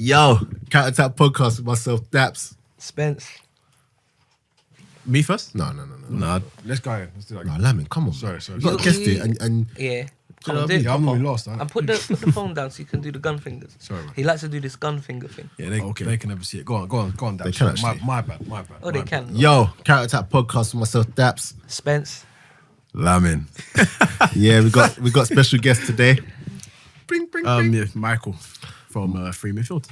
Yo, Counterattack Podcast with myself, Daps. Spence. Me first? No. Nah. Let's go. Let's do that. No, Lamin, come on. Sorry. You got to guess it and Yeah. Come know on, what I do it. Yeah, I'm proper. normally lost. And put the phone down so you can do the gun fingers. Sorry, man. He likes to do this gun finger thing. Yeah, they can never see it. Go on, Daps. They can actually. My bad. Oh, they can. Yo, Counterattack Podcast with myself, Daps. Spence. Lamin. Yeah, we got special guest today. Bring. Yeah, Michael from Free Midfield.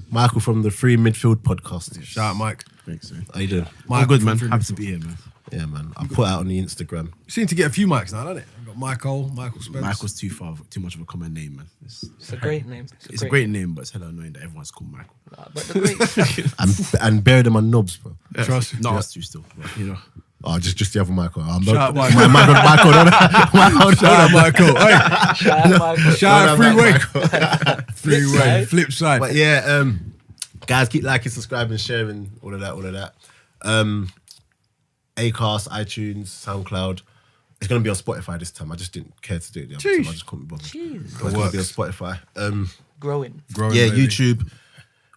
Michael from the Free Midfield Podcast. Shout out, Mike. Thanks, man. How you doing? I'm good, man. from Happy to be here, man. Yeah, man. I put out on the Instagram. You seem to get a few mics now, don't it? We've got Michael Spence. Michael's too much of a common name, man. It's a great name. It's a great name, but it's hella annoying that everyone's called Michael. Nah, but the great. and bury them on knobs, bro. Trust. Not us two still, but, you know. Oh, just the other Michael. I'm Shout out, Michael. Shout out, Michael. Hey, Shout out, Michael. shout out, Freeway. Flip side. Flip side. But yeah, guys, keep liking, subscribing, sharing, all of that. Acast, iTunes, Soundcloud. It's gonna be on Spotify this time. I just didn't care to do it the other time. I just couldn't be bothered. Jeez. It's gonna be on Spotify. Growing. Yeah, baby. YouTube,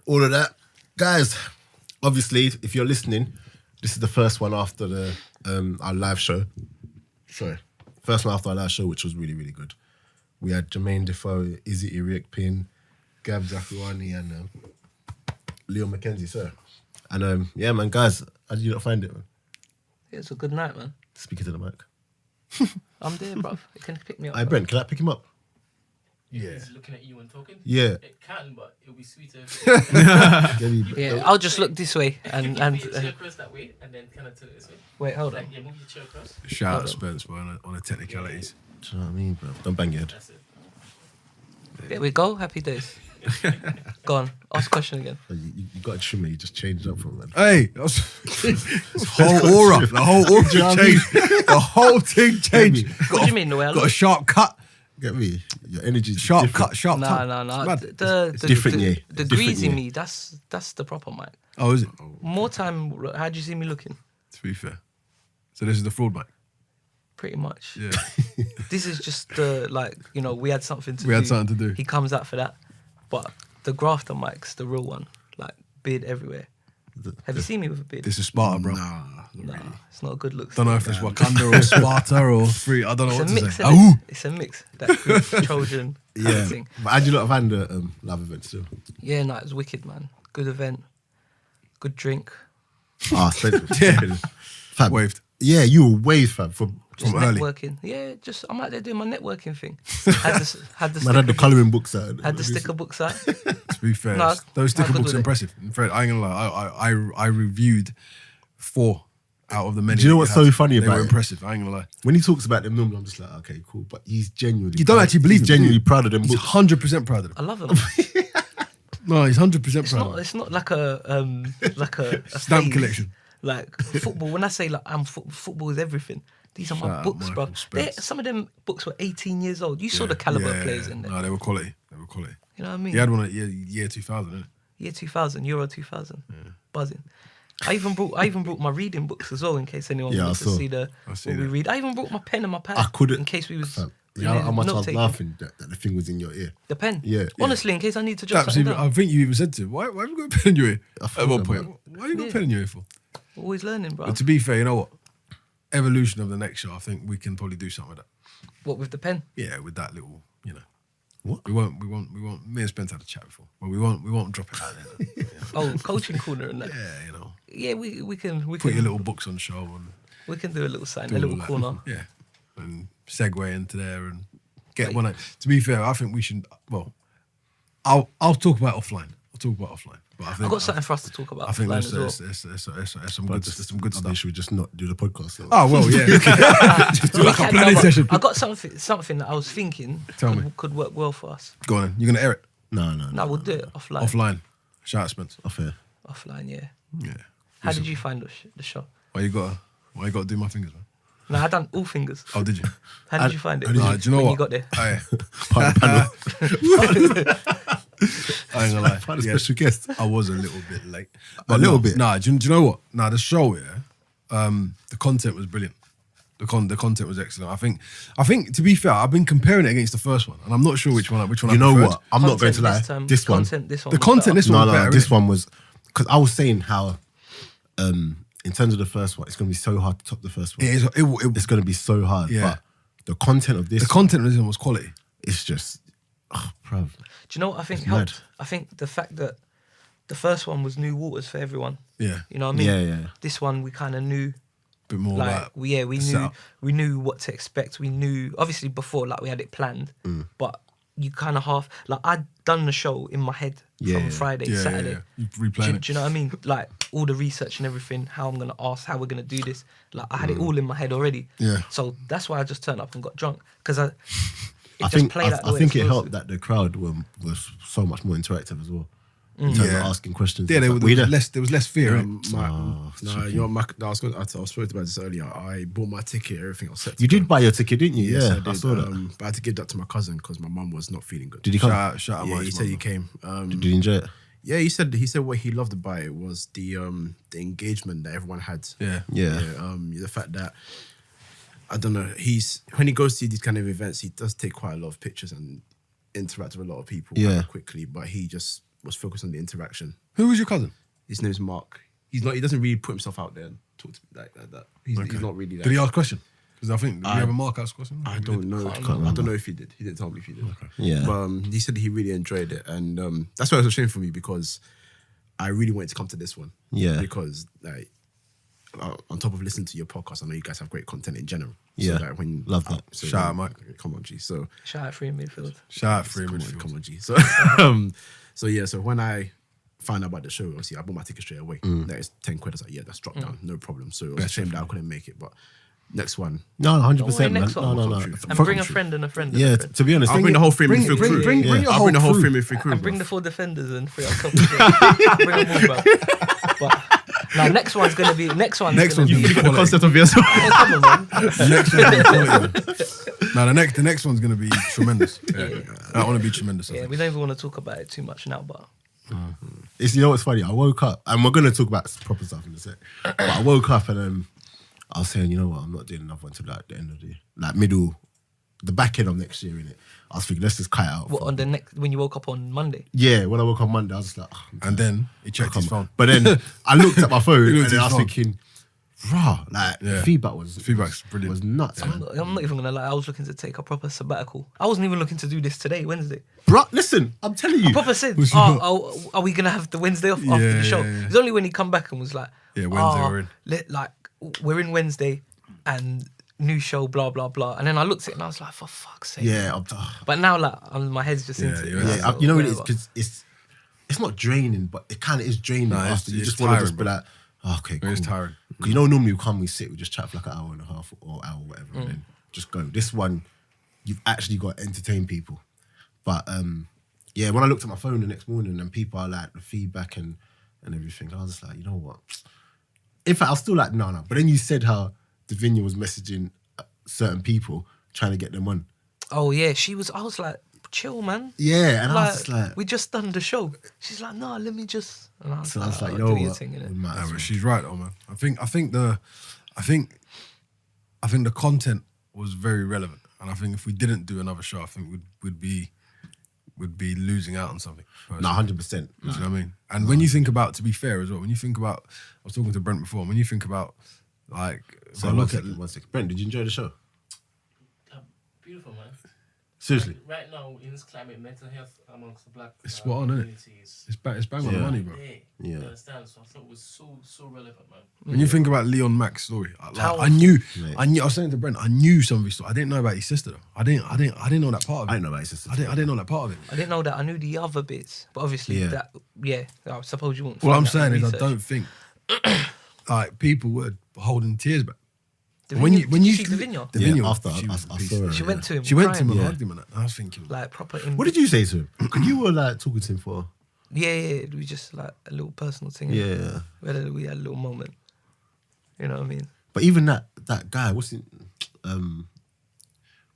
all of that. Guys, obviously, if you're listening, this is the first one after the our live show. Sorry. First one after our live show, which was really, really good. We had Jermaine Defoe, Izzy Iriekpin, Gab Zafiwani, and Leo McKenzie, sir. And yeah, man, guys, how did you not find it, man? It's a good night, man. Speaking to the mic. I'm there, bruv. You can pick me up. Hey, Brent, can I pick him up? Yeah. He's looking at you and talking. Yeah. It can, but it'll be sweeter. Yeah, I'll just look this way and move your chair across that way and then kind of tilt it this way. wait, hold on. Like, yeah, move your chair across. Shout out, Spence, boy, on the technicalities. Do you know what I mean, bro? Don't bang your head. That's it. There we go. Happy days. Go on. Ask question again. You got to trim it. You just changed up from it. Hey, the whole aura changed. The whole thing changed. What do you mean the way I Got a look? sharp cut. Get me? Your energy's Sharp different. cut, sharp cut. No. It's mad. The different, yeah. The It's greasy different, me, that's the proper mic. Oh, is it? More time, how do you see me looking? To be fair. So this is the fraud mic. Pretty much. Yeah. This is just the, like, you know, we had something to do. We had something to do. He comes out for that. But the grafter mic's the real one. Like, beard everywhere. Have you seen me with a beard? This is Sparta, bro. Nah, not Nah, really. it's not a good look. Don't know if it's Wakanda or Sparta or Free. I don't know It's what a to mix, say. innit? Ooh. It's a mix. That Greek Trojan kind Yeah. of thing. But how do you not find the live event still? Yeah, no, it was wicked, man. Good event. Good drink. Ah, yeah. Fam. Waved. Yeah, you were waved, fam. From early. Networking. Yeah, just I'm out there doing my networking thing. Had the man had the sticker colouring books out. had the sticker books out. To be fair, No, those sticker how good books were are they? impressive. In fact, I ain't gonna lie. I reviewed 4 out of the many. Do you know that what's had. so funny They about were it? impressive. I ain't gonna lie. When he talks about them normally, I'm just like, okay, cool. But he's genuinely You don't actually believe he's him, do you? genuinely proud of them He's books. 100% proud of I them. love them. No, he's 100% proud of them. It's not like a Stamp phase. collection. Like football. When I say like football is everything. These are my Shout out books, bro. Michael Spence. Some of them books were 18 years old. You saw the caliber of players in there. No, they were quality. They were quality. You know what I mean? He had one at year 2000, didn't Year 2000, Euro 2000, buzzing. I even brought my reading books as well in case anyone Yeah, wants I to saw. see see what we that. read. I even brought my pen and my pad. I couldn't. in case we was. Fam, you you know how much I was note-taking. laughing that the thing was in your ear. The pen. Yeah. Honestly, in case I need to it? jot Daps, something even, down. I think you even said to him, why have you got a pen in your ear? I thought At one that, point. man. Why you got a Yeah. pen in your ear for? Always learning, bro. But to be fair, you know what? Evolution of the next show, I think we can probably do something with that. What with the pen? Yeah, with that little, you know. What? We won't. Me and Spence had a chat before, but we won't drop it out there. Yeah. Oh, coaching corner and that. Yeah, you know, Yeah, we can put your little books on the show and we can do a little sign, do a little all that. corner. Yeah, and segue into there and get one. To be fair, I think we should. Well, I'll talk about it offline. But I think I've got something for us to talk about. I think offline there's as well. some good I stuff. should we just not do the podcast? Though? Oh well, yeah. Just do like a planning session. I got something that I was thinking Tell me. could work well for us. Go on, you're gonna air it No. No, we'll do it offline. offline. Shout out Spence. Off air. Offline, yeah. Yeah. How did you find the show? Why you gotta do my fingers, man? No, I done all fingers. Oh, did you? How did you find it? Nah, do you know when what? you got there? Aye. Part of the panel. I ain't gonna lie. Part of the Yeah, special guest. I was a little bit late. A little bit? Nah, do you know what? Nah, the show, yeah, the content was brilliant. The content was excellent. I think to be fair, I've been comparing it against the first one, and I'm not sure which one. You know I preferred. what? I'm not going to lie. This one, Content, this one. The was content, better. this one no, was no, better. this innit? one was because I was saying how, in terms of the first one, it's going to be so hard to top the first one. It's going to be so hard. Yeah. But the content of this, The content of this one was quality. it's just, bruv. Do you know what I think It's helped? mad. I think the fact that the first one was new waters for everyone. Yeah, You know what I mean? Yeah, yeah. This one we kind of knew. bit more Like we the knew setup. we knew what to expect. We knew obviously before like we had it planned, but you kind of half like I'd done the show in my head Yeah, from yeah. Friday, Yeah, Saturday. yeah. You Do, replaying it. do you know what I mean? Like all the research and everything, how I'm gonna ask, how we're gonna do this. Like I had it all in my head already. Yeah. So that's why I just turned up and got drunk because I. It I just think played out the I way think it's it supposed helped to. that the crowd was so much more interactive as well. In terms of Yeah. asking questions. Yeah, and stuff. Were you there? there was less fear. Um, innit? my, Oh, no, you know, I was spoke about this earlier. I bought my ticket, everything else set. to You go. did buy your ticket, didn't you? Yes, Yeah, I I did. saw that. But I had to give that to my cousin because my mum was not feeling good. Did he come? Shout out Yeah, Mike's he said he mum. came. Did you enjoy it? Yeah, he said what he loved about it was the engagement that everyone had. Yeah. Yeah. The fact that I don't know, when he goes to these kind of events, he does take quite a lot of pictures and interact with a lot of people Yeah. quite quickly, but he just was focused on the interaction. Who was your cousin? His name's Mark. He doesn't really put himself out there and talk to me like that. He's not really that. Did he ask a question? Because I think did you have a Mark ask a question? I don't know. I don't know if he did. He didn't tell me if he did. Yeah. But he said he really enjoyed it, and that's why it was a shame for me because I really wanted to come to this one. Yeah. Because like on top of listening to your podcast, I know you guys have great content in general. Yeah. So, like, when Love that. Shout out, Mike. Come on, G. So Shout out free midfield. Shout out free come on, midfield. come on, G. So so when I found out about the show, obviously I bought my ticket straight away. That is 10 quid. I was like, yeah, that's dropped down, no problem. So it was a shame that I couldn't make it, but next one. No, 100%. Don't worry, Man. next one. No. And bring a friend and a friend. And Yeah, a friend. to be honest, I'll bring the whole free midfield crew. bring your I'll whole bring the whole crew. free midfield crew. And bring bro. the 4 defenders and 3 up top. Bring them all, bro. But now next one's gonna be Next gonna one's be. gonna be The quality. concept of yourself. Oh, come on, man. The next one's gonna be quality. No, the next one's gonna be tremendous. I want to be tremendous. I Yeah, think. we don't even want to talk about it too much now, but It's, you know what's funny? I woke up, and we're going to talk about proper stuff in a sec. But I woke up and I was saying, you know what? I'm not doing another one till like the end of the the back end of next year, innit? I was thinking, let's just cut it out. what on the next when you woke up on Monday? Yeah, when I woke up Monday, I was just like, oh, And then he checked his phone. But then I looked at my phone and looked at then I his was phone. thinking, rah, like Yeah. the feedback was Feedback's brilliant. Was nuts, man. I'm not even gonna lie. I was looking to take a proper sabbatical. I wasn't even looking to do this today, Wednesday. Bro, listen, I'm telling you. Proper said, Was you are we gonna have the Wednesday off after Yeah, the show? yeah, yeah. It's only when he come back and was like, Yeah, Wednesday we're in. We're in Wednesday, and new show, blah blah blah. And then I looked at it and I was like, for fuck's sake. Yeah, But now like my head's just Yeah, into it. you're yeah, So you know what it is? whatever. Because it's not draining, but it kind of is draining. Nah, after you it's just want to tiring, just be bro. like, oh, okay, cool. It is tiring. 'Cause you know, normally we sit, we just chat for like an hour and a half or hour, whatever, and then just go. This one, you've actually got to entertain people. But yeah, when I looked at my phone the next morning and people are like the feedback and everything, I was just like, you know what? In fact, I was still like, no. But then you said how Davinia was messaging certain people trying to get them on. Oh yeah, I was like, chill, man. Yeah, and I Like, was just like, we just done the show. She's like, no, let me just. And I was so I was like, you "Oh, know do your what? thing, innit?" We might as Nah, well. but she's right though, man. I think the content was very relevant, and I think if we didn't do another show, I think we'd be losing out on something. No, 100%. Do you know what I mean? And when you think about, to be fair as well, when you think about, I was talking to Brent before, when you think about like, if So I look at, one second. Brent, did you enjoy the show? Beautiful, man. Seriously? Right now, in this climate, mental health amongst the black It's spot on, innit? community is it's bang on the Yeah. money, bro. there. Yeah. You understand? So I thought it was so relevant, man. When you think about Leon Mack's story, How- I knew. Mate. I was saying to Brent, I knew some of his story. I didn't know about his sister though. I didn't know that part of it. I didn't know about his sister. I didn't know that part of it. I didn't know that. I knew the other bits, but obviously Yeah. I suppose you won't. What I'm find that saying in is, I research. don't think like people were holding tears back. Davinia, did you see Davinia? Davinia, Yeah, after she I was saw a piece. her. She went to him. She went to him crying. and hugged him, and that. I was thinking, Like proper. What did you say to him? Because you were like talking to him for. Yeah. We just like a little personal thing. Yeah. We had a little moment. You know what I mean? But even that guy,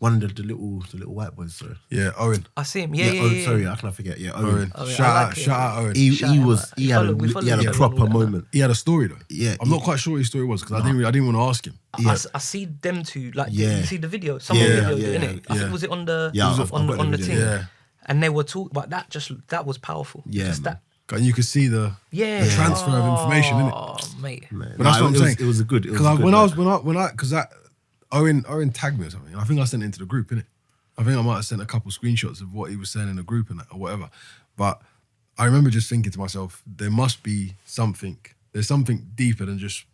One of the little white boys. Sorry. Yeah, Owen. I see him. Yeah. Sorry, how can I forget? Yeah, Owen. Owen. Oh, yeah, I Shout like him. out Owen. He Shout him was out. he We had follow- we a, follow he had each a other proper on all that, moment. He had a story though. Yeah, I'm not quite sure what his story was because I didn't want to ask him. Yeah. I see them two. Like, Yeah. you see the video. Someone Yeah, videoed yeah, it, innit? I yeah. think was it on the Yeah, was it I've on got the on the video, thing. yeah. And they were talking, but that was powerful. Yeah, Just man. that. And you could see the transfer of information, innit? Oh, mate. But that's what I'm saying. It was a good. Because Owen tagged me or something, and I think I sent it into the group, innit? I think I might have sent a couple screenshots of what he was saying in the group and that, or whatever. But I remember just thinking to myself, there must be something. There's something deeper than just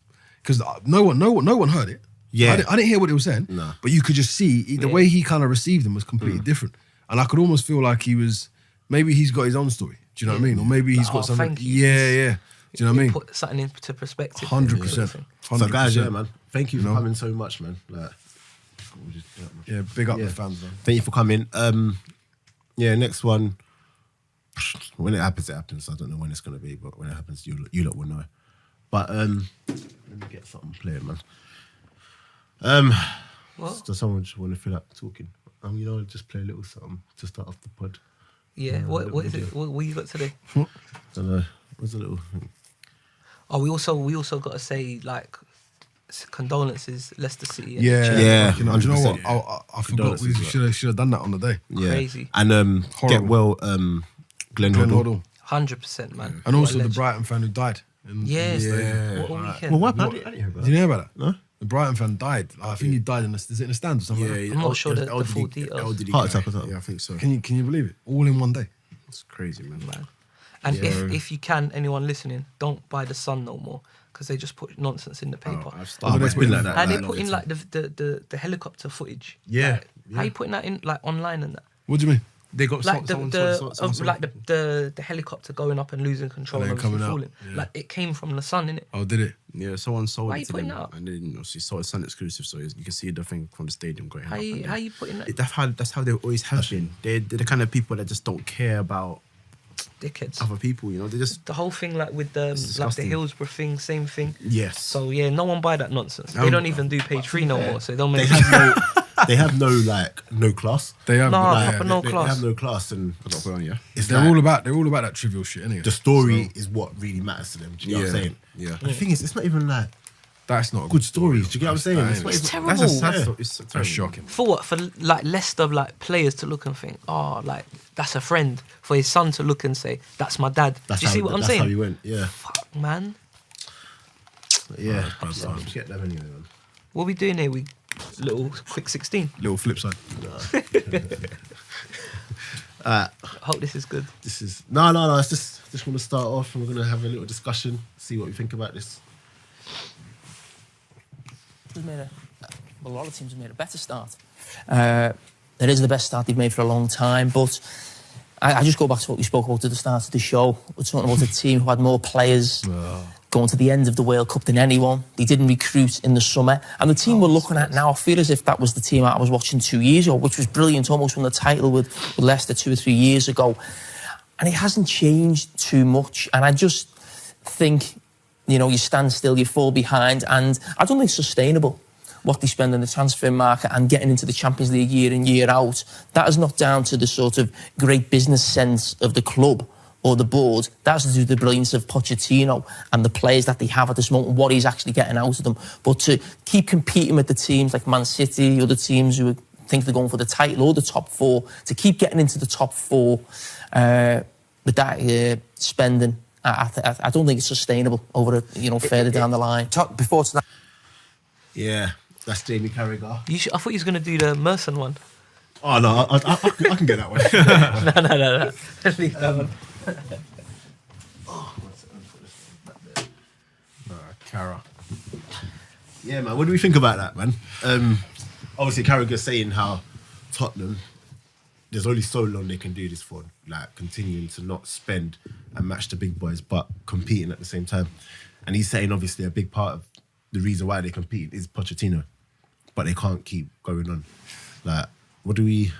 because no one heard it. Yeah. I didn't hear what he was saying. No. But you could just see the way he kind of received them was completely different, and I could almost feel like he was maybe he's got his own story. Do you know what I mean? Or maybe he's Like, got something. thank you. Yeah. Do you know what I mean? Put something into perspective. 100%. So guys, yeah, man. Thank you for coming so much, man. Like, Yeah, big up Yeah. the fans, man. thank you for coming. Yeah, next one. When it happens, it happens. I don't know when it's gonna be, but when it happens, you lot will know. But let me get something playing, man. What? Does someone just want to feel like talking? You know, just play a little something to start off the pod. Yeah. What is it? What you got today? Don't know. What's a little? Oh, we also got to say like condolences, Leicester City. and Yeah, Chelsea. Yeah, Do you know what? 100%. I forgot we Condolences, should have done that on the day. Yeah. Crazy. And get Horrible. well, Glenn Glenn Hoddle. Hoddle. 100%, man. And also What a the legend. Brighton fan who died. Yes. Yeah. What a weekend. Well, what? I didn't hear about Did you hear about that? No? The Brighton fan died. I think he died is it in the stands or something? like I'm not sure the full details. elderly Heart guy. attack or something. Yeah, I think so. that? Can you believe it? All in one day. It's crazy, man. And if you can, anyone listening, don't buy the Sun no more because they just put nonsense in the paper. I've Oh, started. but it's been like that. and they like, put in like the helicopter footage. Yeah, Like, how you putting that in like online and that? What do you mean? They got Like someone- the helicopter going up and losing control And and then coming out. falling. Yeah. Like it came from the Sun, innit? Oh, did it? Yeah, someone sold Why it you to putting them, that up? and then obviously sold it Sun exclusive, so you can see the thing from the stadium going How up. you and how then- you putting that? That's how they always have been. They're the kind of people that just don't care about Dickheads. other people. You know, they just The whole thing like with the like the disgusting. Hillsborough thing, same thing. yes. So yeah, no one buy that nonsense. They don't even do page 3 no more. So it don't They make have they have no class. They have. No, but proper no They class. have no class, and I got put on, yeah. it's They're like, all about that trivial shit anyway. the story is what really matters to them. Do you get what I'm saying? Yeah. But the thing is, it's not even like That's not a good stories. Do you get what I'm saying? That It's not ain't- It's even- terrible. That's a sad Yeah. story. It's That's terrible. shocking. For what? For like Leicester like players to look and think, oh, like that's a friend. For his son to look and say, that's my dad. That's Do you see what I'm that's how saying? he went. Yeah, Fuck, man. yeah. bad times. Get them anyway, man. What we doing here? We little quick 16. Little flip side. Hope this is good. This is no. It's just want to start off, and we're gonna have a little discussion, see what we think about this. A lot of teams have made a better start. It is the best start they've made for a long time, but I just go back to what we spoke about at the start of the show. We're talking about a team who had more players going to the end of the World Cup than anyone. They didn't recruit in the summer. And the team we're looking at now, I feel as if that was the team I was watching 2 years ago, which was brilliant, almost won the title with Leicester 2 or 3 years ago. And it hasn't changed too much. And I just think, you know, you stand still, you fall behind, and I don't think it's sustainable what they spend in the transfer market and getting into the Champions League year in, year out. That is not down to the sort of great business sense of the club or the board. That's to do with the brilliance of Pochettino and the players that they have at this moment, what he's actually getting out of them. But to keep competing with the teams like Man City, other teams who think they're going for the title or the top 4, to keep getting into the top 4 with that spending, I don't think it's sustainable over, further down the line. Before tonight. Yeah, that's Jamie Carragher. I thought you was gonna do the Merson one. Oh no, I can get that one. No. Leave that one. Cara. Yeah, man. What do we think about that, man? Obviously, Carragher's saying how Tottenham, there's only so long they can do this for, like continuing to not spend and match the big boys, but competing at the same time. And he's saying, obviously, a big part of the reason why they compete is Pochettino, but they can't keep going on. Like, what do we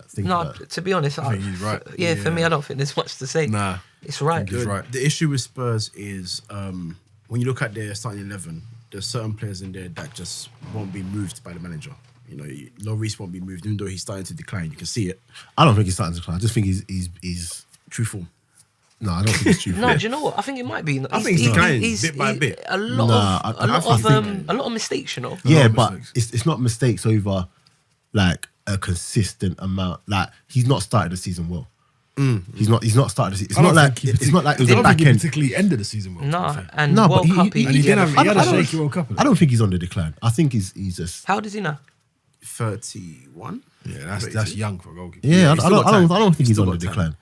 think No, about? to be honest, I think he's right. Yeah, for me, I don't think there's much to say. Nah. It's right. He's right. The issue with Spurs is when you look at their starting 11, there's certain players in there that just won't be moved by the manager. you know, Lloris won't be moved, even though he's starting to decline. You can see it. I don't think he's starting to decline. I just think he's True form. no, I don't think it's true. No, do you know what? I think it might be. I think he's declining bit by bit. A lot Nah, of a lot of mistakes, you know. Yeah, of but mistakes. it's not mistakes over like a consistent amount. Like he's not started the season well. He's not started the season. It's I not don't like think he it's not like it was I a don't back think he end. particularly ended the season well. Nah, and No, but World Cup, he And he had didn't a have. He had a I don't- shaky World Cup. I don't think he's on the decline. I think he's just. How old is he now? 31. Yeah, that's young for a goalkeeper. Yeah, he's I still don't. got I don't. time. I don't think He's he's still on the got time. decline.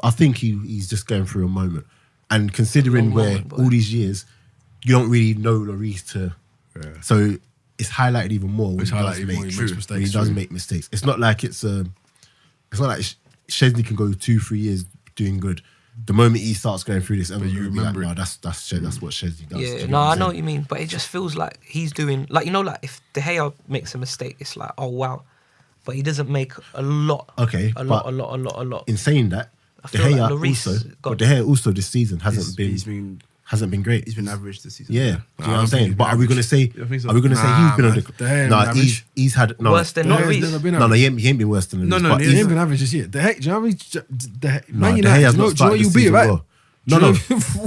I think he's just going through a moment, and considering Long where moment, boy. all these years, you don't really know Lloris to. Yeah. So it's highlighted even more when It's he does highlighted make more when he makes when mistakes, he does true. make mistakes. It's not like it's not like Chesney can go 2-3 years doing good. The moment he starts going through this, everyone's you gonna be like, remember no, it. that's what Chesney does. Do Yeah, you no, what I I'm know saying? what you mean, but it just feels like he's doing like, you know, like if De Gea makes a mistake, it's like, oh wow, but he doesn't make a lot. Okay, a but lot. In saying that, I De feel like Gea Lloris also, got- but De Gea also this season hasn't He's been great. been average this season. Yeah, do you know what I'm saying? he's But been are we going to say? I think so. Are we going to say Nah, he's been on man. the? De Gea No, been average. he's had no. Worse than De Gea's Lloris. never been No, no, average. he ain't been worse than No, Lloris, no, but he He he's- ain't been average this year. Do you know how many? No, Man De United, Gea has do not you know started you'll this be season right? well. No, no,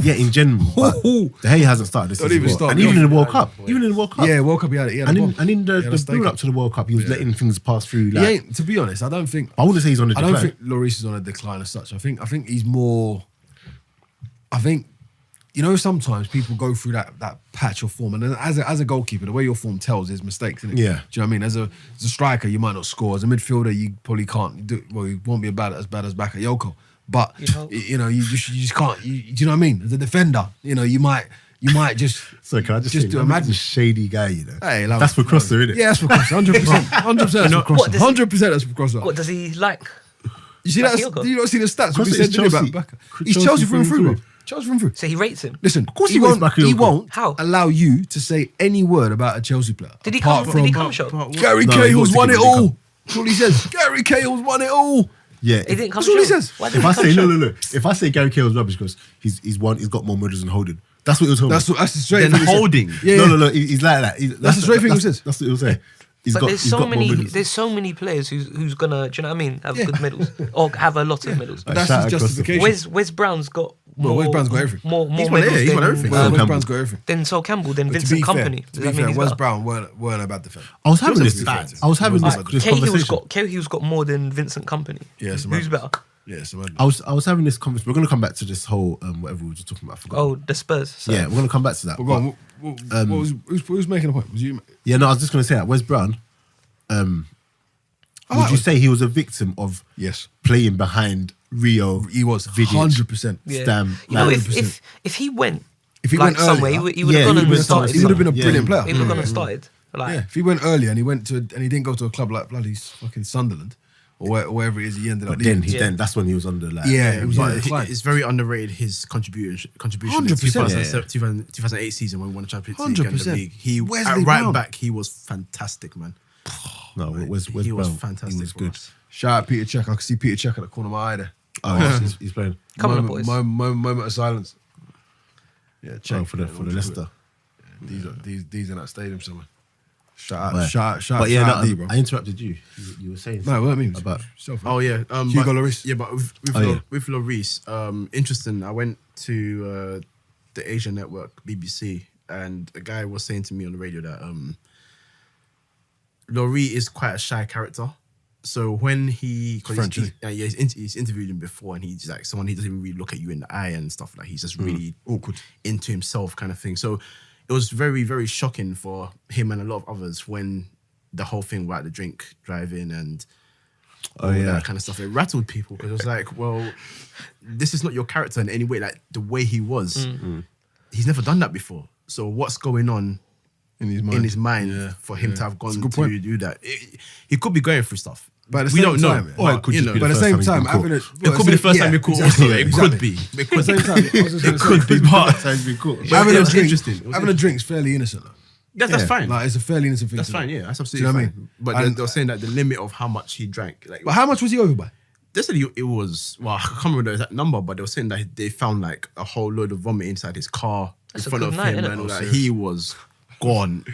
yeah, in general. But De Gea hasn't started this Don't season even well. start. And even in the World Yeah, Cup, boy. even in the World Cup, Yeah, World Cup he had it. and in the the build up to the World Cup, he was letting things pass through. He Like, ain't. To be honest, I don't think. I wouldn't say he's on the I decline. don't think Lloris is on a decline as such. I think he's more. I think, you know, sometimes people go through that patch of form, and then as a goalkeeper, the way your form tells is mistakes, isn't it? Yeah. Do you know what I mean? As a striker, you might not score. As a midfielder, you probably can't do. Well, you won't be as bad as Bakayoko, but You'd hope. you know, you just can't. Do you know what I mean? As a defender, you know, you might just. So can I just Just say, do a Lamin's madness. shady guy, you know? Hey, love That's it. for Crosser, isn't it? Yeah, that's for Crosser. 100%. 100% that's for What Crosser. does he- 100% that's for Crosser. What does he like? You see that? Bakayoko? Do you not see the stats? Crosser We said is didn't we, Chelsea. about Baka? He's Chelsea through and through, bro. Chelsea through and through. So he rates him. Listen, course he he rates won't. Bakayoko. He won't How? allow you to say any word about a Chelsea player. Did he apart come? from Did he come show? Gary No, he Cahill's won't won take it it when he all. come. That's what he says. Gary Cahill's won it all. Yeah. He didn't come That's what he show. says. Why didn't If he I come say show? no, if I say Gary Cahill's rubbish because he's got more medals than Holding, that's what he'll tell me. That's the straight Then thing he said. Holding. Yeah, No, he's like that. That's the straight thing he says. That's what he'll say. But there's he's so got more many. medals. There's so many players who's gonna. Do you know what I mean? Have Yeah. good medals or have a lot of medals. But that's Shout his out Crosser. justification. Wes Brown's got. Well, More, Wes Brown's got everything. More He's won medals it, he's won than, everything. Wes Campbell. Brown's got everything. than Sol Campbell, than But to Vincent be Company. fair, Does to that be mean fair, he's Wes better? Brown weren't a bad defender. I was having He was this. a good defender. I was having He was this a good this Cahill's conversation. Cahill's got more than Vincent Company. Yeah, it's a Who's madness. better? Yeah, so man. I was having this conversation. We're gonna come back to this whole whatever we were just talking about. I forgot. Oh, the Spurs. So. yeah, we're gonna come back to that. Well, go on. But, What was making the point? Was you? yeah, no, I was just gonna say that Wes Brown. Would like you Wes- say he was a victim of Yes, playing behind Rio? he was Vidic, 100%. Yeah. Stam, You know, like- if he went If he like went somewhere, earlier, he would have yeah, gone he and would've started. he would have been a Yeah. brilliant player. He would have gone and started. Like, Yeah, if he went earlier and he didn't go to a club like bloody fucking Sunderland or wherever it is he ended up. But then leaving. then that's when he was under like Yeah, it was But in decline. it's very underrated his contribution. 100%. In 2008 season when we won the Champions League and 100%. the league. He Wesley at right Brown. back he was fantastic, man. no, Wes he Brown was fantastic. He was for good. us. Shout out Peter Cech. I can see Peter Cech at the corner of my eye there. Oh, yeah, he's playing. Come on, moment, boys. Moment of silence. Yeah, Oh, check for the Leicester. These in that stadium somewhere. Shout But- out, shout But yeah, out, no, D, bro. I interrupted you. You were saying No, what I mean about Oh yeah, Hugo Lloris. Yeah, but with Lloris, interesting. I went to the Asian network BBC, and a guy was saying to me on the radio that Lloris is quite a shy character. So when French, isn't he's interviewed him before, and he's like someone he doesn't even really look at you in the eye and stuff. Like he's just really awkward. into himself, kind of thing. So it was very, very shocking for him and a lot of others when the whole thing about the drink driving and all that kind of stuff. It rattled people because it was like, well, this is not your character in any way. Like the way he was, he's never done that before. So what's going on In his mind. for him to have It's gone a to good point. do that? He could be going through stuff. But at the we same don't know. time, Or it could you just know, be But the at the same first time time, he's been it could be the first time we caught. Also, it could be. It At the could same be. time, I was just gonna It say, could be, but having it a was drink, interesting. It was having a drink's fairly innocent. Though. That's fine. Like it's a fairly innocent thing. That's to do. fine. Yeah, that's Do you absolutely know what I fine. mean? But And- they were saying that the limit of how much he drank, like, But how much was he over by? they said it was, well, I can't remember the exact number, but they were saying that they found like a whole load of vomit inside his car That's a in front good of night, him, innit? and Oh, like, serious? he was gone.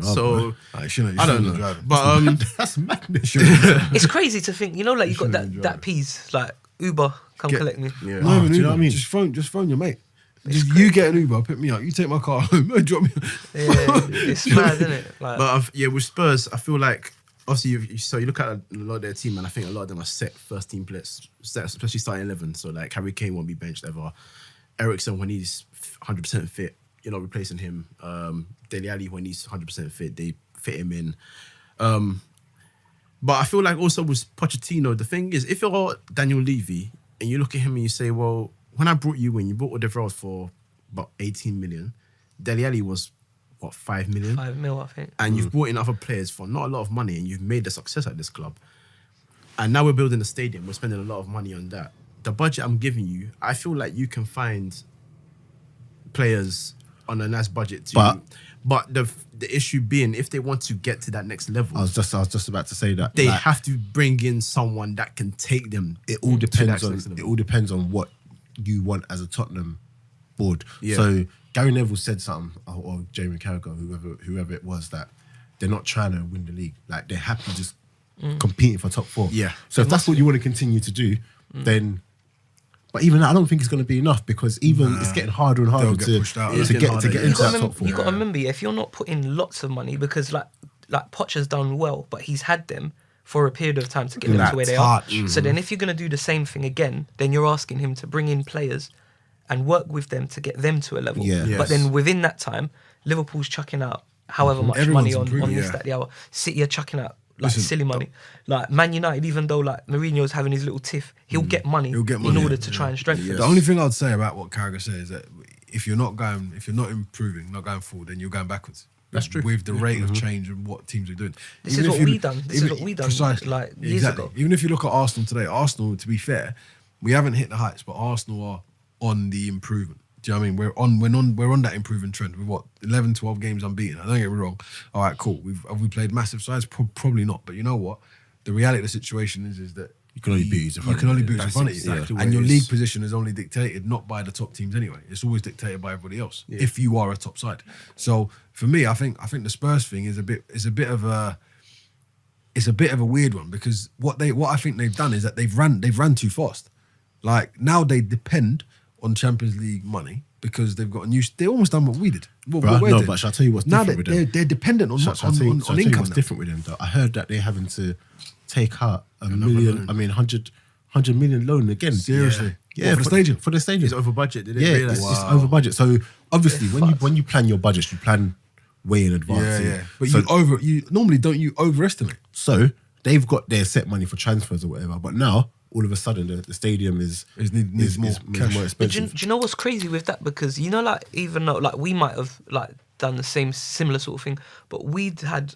So I shouldn't. I don't have know, driving. but That's madness. It's crazy to think, you know, like you got shouldn't that piece, like Uber, come Get- collect me. yeah. Not even do you know Uber. what I mean? Just phone your mate. You get an Uber, pick me up. You take my car home, drop me. Yeah, it's mad, isn't it? Like, But with Spurs, I feel like obviously you look at a lot of their team, and I think a lot of them are set first team players, especially starting 11. So like Harry Kane won't be benched ever. Eriksen when he's 100% fit, you're not replacing him. Dele Alli when he's 100% fit, they fit him in. But I feel like also with Pochettino, the thing is, if you're Daniel Levy and you look at him and you say, well, when I brought you in, you brought Odegaard for about 18 million. Dele Alli was, what, 5 million? 5 mil, I think. And you've brought in other players for not a lot of money and you've made a success at this club. And now we're building a stadium. We're spending a lot of money on that. The budget I'm giving you, I feel like you can find players on a nice budget too. But the issue being, if they want to get to that next level, I was just about to say that they like, have to bring in someone that can take them. it all depends to that on next level. it all depends on what you want as a Tottenham board. Yeah. So Gary Neville said something, or Jamie Carragher, whoever it was, that they're not trying to win the league. Like they're happy just competing for top 4. Yeah. So if that's what you want to continue to do, then. But even that, I don't think it's going to be enough because even it's getting harder and harder They'll get to pushed out. to It's get getting to get harder, into yeah. that top 4. You got to remember, if you're not putting lots of money, because like Poch has done well, but he's had them for a period of time to get them That to where they touch. are. So then if you're going to do the same thing again, then you're asking him to bring in players and work with them to get them to a level. Yeah. Yes. But then within that time, Liverpool's chucking out however much Everyone's money on improving, this, yeah. that, the other. City are chucking out like Listen, silly money. Like Man United, even though like Mourinho's having his little tiff, he'll get money, He'll get in money, order yeah. to try and strengthen. The only thing I'd say about what Carragher said is that if you're not improving, not going forward, then you're going backwards. That's true. With the rate of change and what teams are doing. This Even is if what you- we done. This is even- what we done, precisely. like, years ago. Even if you look at Arsenal today, Arsenal, to be fair, we haven't hit the heights, but Arsenal are on the improvement. Do you know what I mean? We're on that improving trend. We've what 11, 12 games unbeaten. I don't get me wrong. All right, cool. Have we played massive sides? Probably not. But you know what? The reality of the situation is that You can only beat who's in you front can of only you. beat who's in That's front of you. exactly what And it your is. league position is only dictated not by the top teams anyway. It's always dictated by everybody else. If you are a top side. So for me, I think the Spurs thing is a bit of a weird one because what I think they've done is that they've ran too fast. Like now they depend on Champions League money because they've got a new. They almost done what we did. What Bruh, we're no, doing. but shall I tell you what's now different with them? they're dependent on Shall I tell you income. what's now. different with them though? I heard that they're having to take out a million. loan. I mean, 100 million loan again. Seriously? Yeah, What, for the stadium? For the stadium. It's over budget. Did they Yeah, realize? it's over budget. So obviously, They're when you plan your budgets, you plan way in advance. Yeah. But so, you normally don't you overestimate. so they've got their set money for transfers or whatever. But now all of a sudden the stadium is Needs more cash. more But do expensive. you know what's crazy with that? Because you know, like even though like we might have like done the similar sort of thing, but we'd had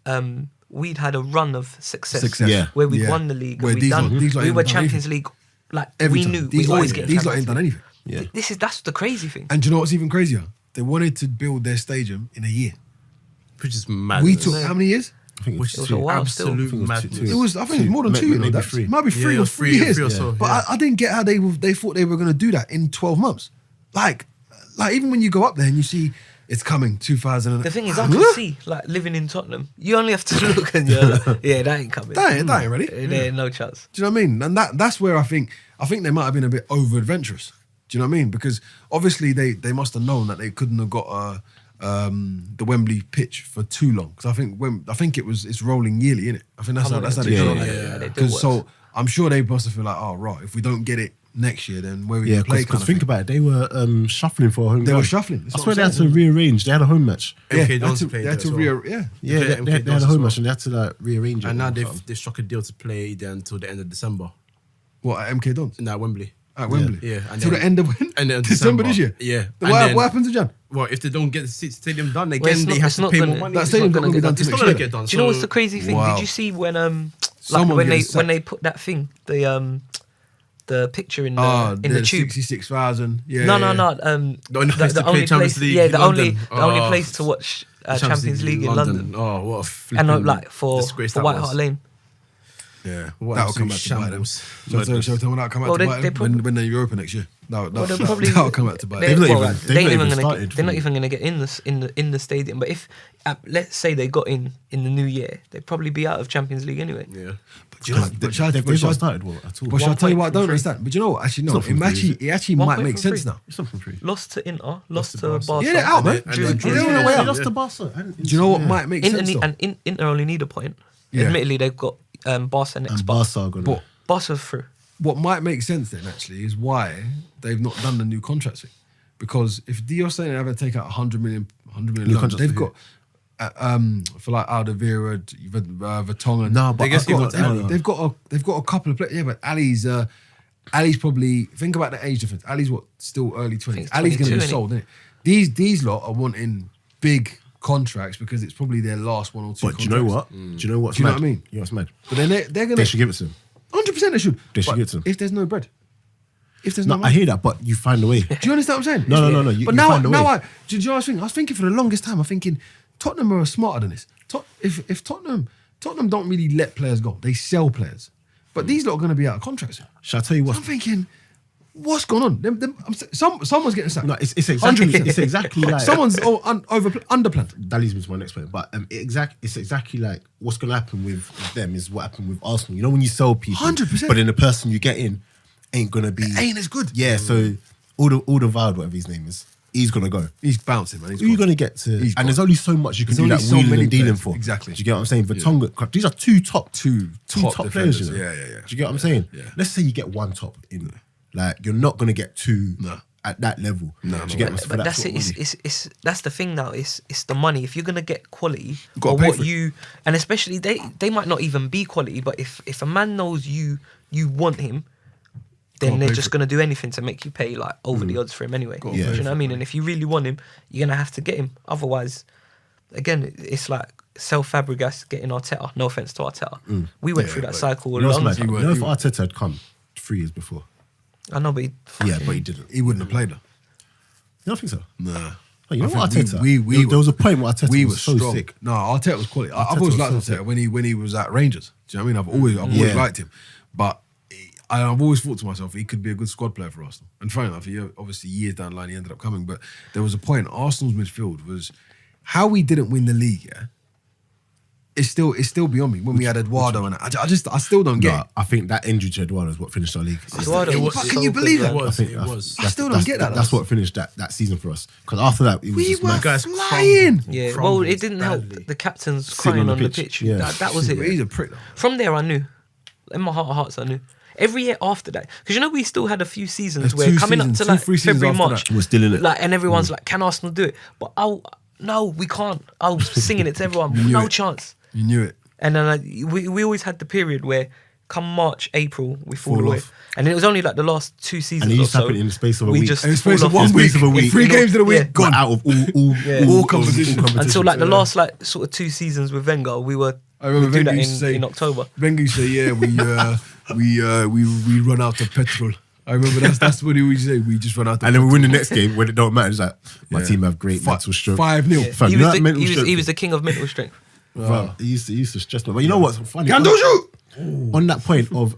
a run of success, Yeah. where we Yeah. won the league, Where and these lot we ain't were done Champions anything. League. Like Every we time. knew These we lot always ain't- get these lot Champions ain't done League. anything. Yeah. That's the crazy thing. And do you know what's even crazier? They wanted to build their stadium in a year. Which is mad. We took how many years? I think Which it's is It was a while still. absolute I think it was madness. two. It was. I think it was more than two. Maybe That's- three. It might be three Yeah, or three 3 years. or so, But yeah. I didn't get how they thought they were going to do that in 12 months. Like even when you go up there and you see it's coming 2000. The thing is, I can see like living in Tottenham. You only have to look and you're like, yeah, that ain't coming. That ain't ready. There ain't no chance. Do you know what I mean? And that's where I think they might have been a bit over adventurous. Do you know what I mean? Because obviously they must have known that they couldn't have got the Wembley pitch for too long. Because I think it's rolling yearly, innit? I think that's how they Yeah, do it. yeah, they do Because worse. so I'm sure they must have feel like, oh right, if we don't get it next year, then where we Yeah, gonna play? because think about it, they were shuffling for a home. They game. were shuffling. That's I what swear I'm they had to saying. rearrange. They had a home match. MK Dons played they had there to as well. Yeah, They they played had MK a home as match well. and they had to like rearrange it. And now or something. they've struck a deal to play there until the end of December. What at MK Dons? Now Wembley. At Wembley. Yeah, and Till then- the end of when? and then December December. this year. Yeah. Then And then- what happens to Jan? Well, if they don't get the stadium done Well, again, it's they not- have it's to not pay gonna- more money. That It's stadium's not not going to be gonna done get It's till not next gonna year. get done. Do you know what's so- the crazy thing? Wow. Did you see when like Someone when getting they sacked. put that thing the picture in Ah, the tube? 66,000. Yeah. No. The only place to play Champions League Yeah, in the only London. place to watch Champions League in London. Oh, what a And flipping like for disgrace that White was. Hart Lane. Yeah. What That'll absolute come back to bite them. shambles. Shall I tell you when that'll come back Well, to they bite them? probably- When they're Europa next year. No, Well, they'll probably that'll come back to bite. They, They've not well, even- they they've ain't not even even gonna started, get, they're not really. even gonna get in this in the stadium. But if let's say they got in the new year, they'd probably be out of Champions League anyway. Yeah. But you know, They've not started well at all. But shall I tell you what I 1 point don't from understand? But you know what? Actually, no. not from three, is It actually 1 might point make from sense three. now. It's not from three. Lost to Inter, lost to to Barca. Barca. Yeah, they're out, man. And Drew- then- drew- and then- drew- and They then- lost to Barca. Do you know what might make Inter sense need, though? and Inter only need a point. Yeah. Admittedly, they've got Barca next. And But Barca are gonna. But Barca's through. what might make sense then actually is why they've not done the new contract thing. Because if you're saying they're going to take out 100 million New loan, contracts they've for got for like Alderweireld, Vertonghen. No, but they've got, no. they've got a couple of players. Yeah, but Ali's probably, think about the age difference. Ali's still early 20s. he's Ali's going to 22, be isn't he? sold, isn't it? These lot are wanting big contracts because it's probably their last 1 or 2 But do contracts. you know what? Do you know what's Do you know mad? what I mean? You know what's mad? But then they're going They to should give it to them. 100% they should. They should But give it to them. if there's no bread. If there's no No, money. I hear that, but you find a way. Do you understand what I'm saying? No, no. You But now, find a way. do you know what I was thinking? I was thinking for the longest time. I'm thinking Tottenham are smarter than this. If Tottenham don't really let players go, they sell players. But these lot are going to be out of contracts. So Shall I tell you what? I'm thinking, what's going on? Someone's getting sacked. No, it's exactly 100%. it's exactly like Someone's underplanned. that leads me to my next point. But it's exactly like what's going to happen with them is what happened with Arsenal. You know when you sell people, 100%. but then the person you get in ain't gonna be Ain't as good. Yeah, so all the Vard, whatever his name is, he's gonna go. He's bouncing, man. Who are you gonna get to? He's And there's gone. only so much you can There's do only that so wheeling many and dealing players. for. Exactly. Do you get what I'm saying? Vertonghen, these are two top top players. You defenders. know? Yeah. Do you get what I'm saying? Yeah. Let's say you get one top in, like you're not gonna get two No. at that level. No, Do you get what I'm But saying? that's it. It's that's the thing now. It's the money. If you're gonna get quality, gotta or pay what for it. you, and especially they might not even be quality. But if a man knows you want him, then Gotta they're pay just for it. gonna do anything to make you pay like over the odds for him anyway. Gotta Do pay you for know what I mean? And if you really want him, you're gonna have to get him. Otherwise, again, it's like sell Fabregas getting Arteta. No offense to Arteta, we went Yeah, through that but cycle a You know what's long mad? time. You know if Arteta had come 3 years before, I know, but yeah, but he didn't. He wouldn't have played her. You don't think so? Nah. Oh, you know I what, think Arteta? There was a point where Arteta we was were so strong. sick. No, Arteta was quality. I've Arteta always was liked so Arteta sick. when he was at Rangers. Do you know what I mean? I've always Yeah. liked him, but I've always thought to myself he could be a good squad player for Arsenal. And funny enough, obviously years down the line he ended up coming. But there was a point Arsenal's midfield was how we didn't win the league. Yeah, it's still beyond me when we had Eduardo and I still don't get. No, it. I think that injury to Eduardo is what finished our league. Eduardo It was was- so can you good, believe man. that? I think It was. I still don't get that. That's what finished that season for us. Because after that, it was We just were mad. guys flying. Yeah, well, crumbled it didn't help. badly. The captain's Sitting crying on on the the pitch. pitch. Yeah. That was it. He's a prick though. From there, I knew. In my heart of hearts, I knew. Every year after that, because you know we still had a few seasons There's where two coming seasons, up two, to like 3 seasons February, after March, that. We're still in it. like, and everyone's like, "Can Arsenal do it?" But no, we can't. I was singing it to everyone. knew No it. chance. You knew it. And then we always had the period where, come March, April, we fall Fall away. off. And it was only like the last 2 seasons. And it or used to so, happen in the space of a we week. just In the space fall of off. one In the week, space of a week. 3 games of the week, Yeah. gone. Out of Yeah. All competitions. Until like the last like sort of 2 seasons with Wenger, we were I remember we do that Wenger used to say in October. Wenger used to say, "Yeah, we run out of petrol." I remember that's what he would say. We just run out of And then we win the next game when it don't matter. It's like, my Yeah. team have great mental strength. 5-0. Fam, He you know was, that the, mental he, was, strength? he was the king of mental strength. Fam, he used to stress me. But you know what's funny? Can do shoot. On that point of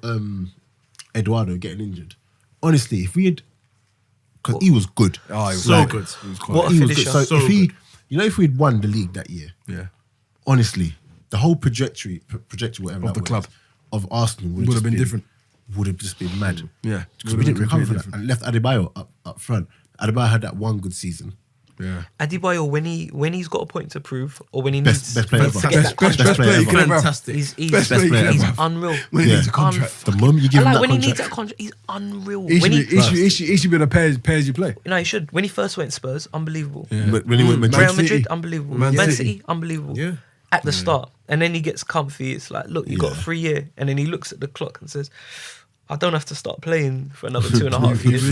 Eduardo getting injured, honestly, if we had, because he was good. Oh, he was So like- good. he was What a He was good. finisher. So, So if he, good. you know, if we'd won the league that year, Yeah. honestly, the whole trajectory, whatever Of that the club. was, of Arsenal Would have been different. Would have just been mad. Yeah. Because Would we have didn't been recover from completely that and left Adebayo up front. Adebayo had that one good season. Yeah. Adebayo, when he's got a point to prove, or when he Best needs player to ever. get Best that player contract, you can ever have. Fantastic. he's Best player you can he's ever have. unreal. When he Yeah. needs a contract. The moment you give I him like that when he contract, needs that contract. He's unreal. He When should be in a pay as you play. no, he should. When he first went Spurs, unbelievable. Yeah. when he went Madrid, Real City. Madrid, unbelievable. Man Man City. City, unbelievable. Yeah. At the start, and then he gets comfy. It's like, look, you got Yeah. 3 years, and then he looks at the clock and says, "I don't have to start playing for another 2.5 years.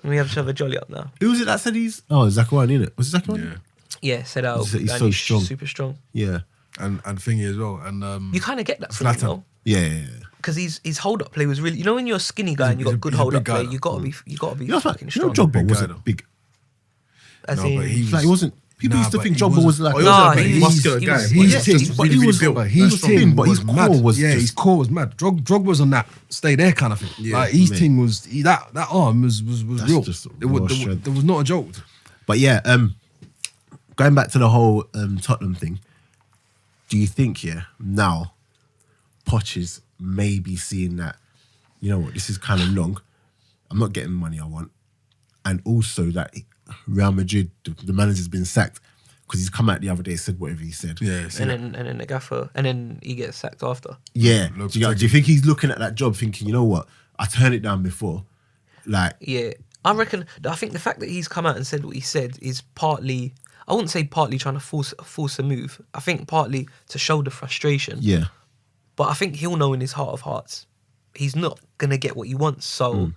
We have to have a jolly up now." who was it that said he's? Oh, Zakawani, innit? Was it Zakawani? Yeah. Yeah, said out. He's so strong. super strong. Yeah. And thingy as well. And You kind of get that from him Zlatan. though, Yeah. because his hold up play was really. You know, when you're a skinny guy and you he's got a- good he's a hold up big guy, play, you gotta be You know, fucking you know strong. Drogba Big guy, wasn't though. big. As No, in, but he Like, he wasn't People used to but think he Drogba was wasn't- like Oh, he was Nah, a big he's- muscular he guy. was- but His just thing, really, but he really was- built. but his That's strong. thing but his was core mad. was yeah, just- his core was mad. Drog was on that stay there kind of thing. Yeah, like his mate. thing was that arm was That's real. just There was, raw there, strength. there was not a joke. But yeah, going back to the whole Tottenham thing, do you think now Poch is maybe seeing that, you know what, this is kind of long. I'm not getting the money I want, and also that Real Madrid, the manager's been sacked because he's come out the other day and said whatever he said. Yeah, and then the gaffer, and then he gets sacked after. Yeah. Low Do you think he's looking at that job thinking, you know what, I turned it down before, like Yeah, I think the fact that he's come out and said what he said is partly, I wouldn't say partly trying to force a move. I think partly to show the frustration. yeah. But I think he'll know in his heart of hearts, he's not gonna get what he wants. So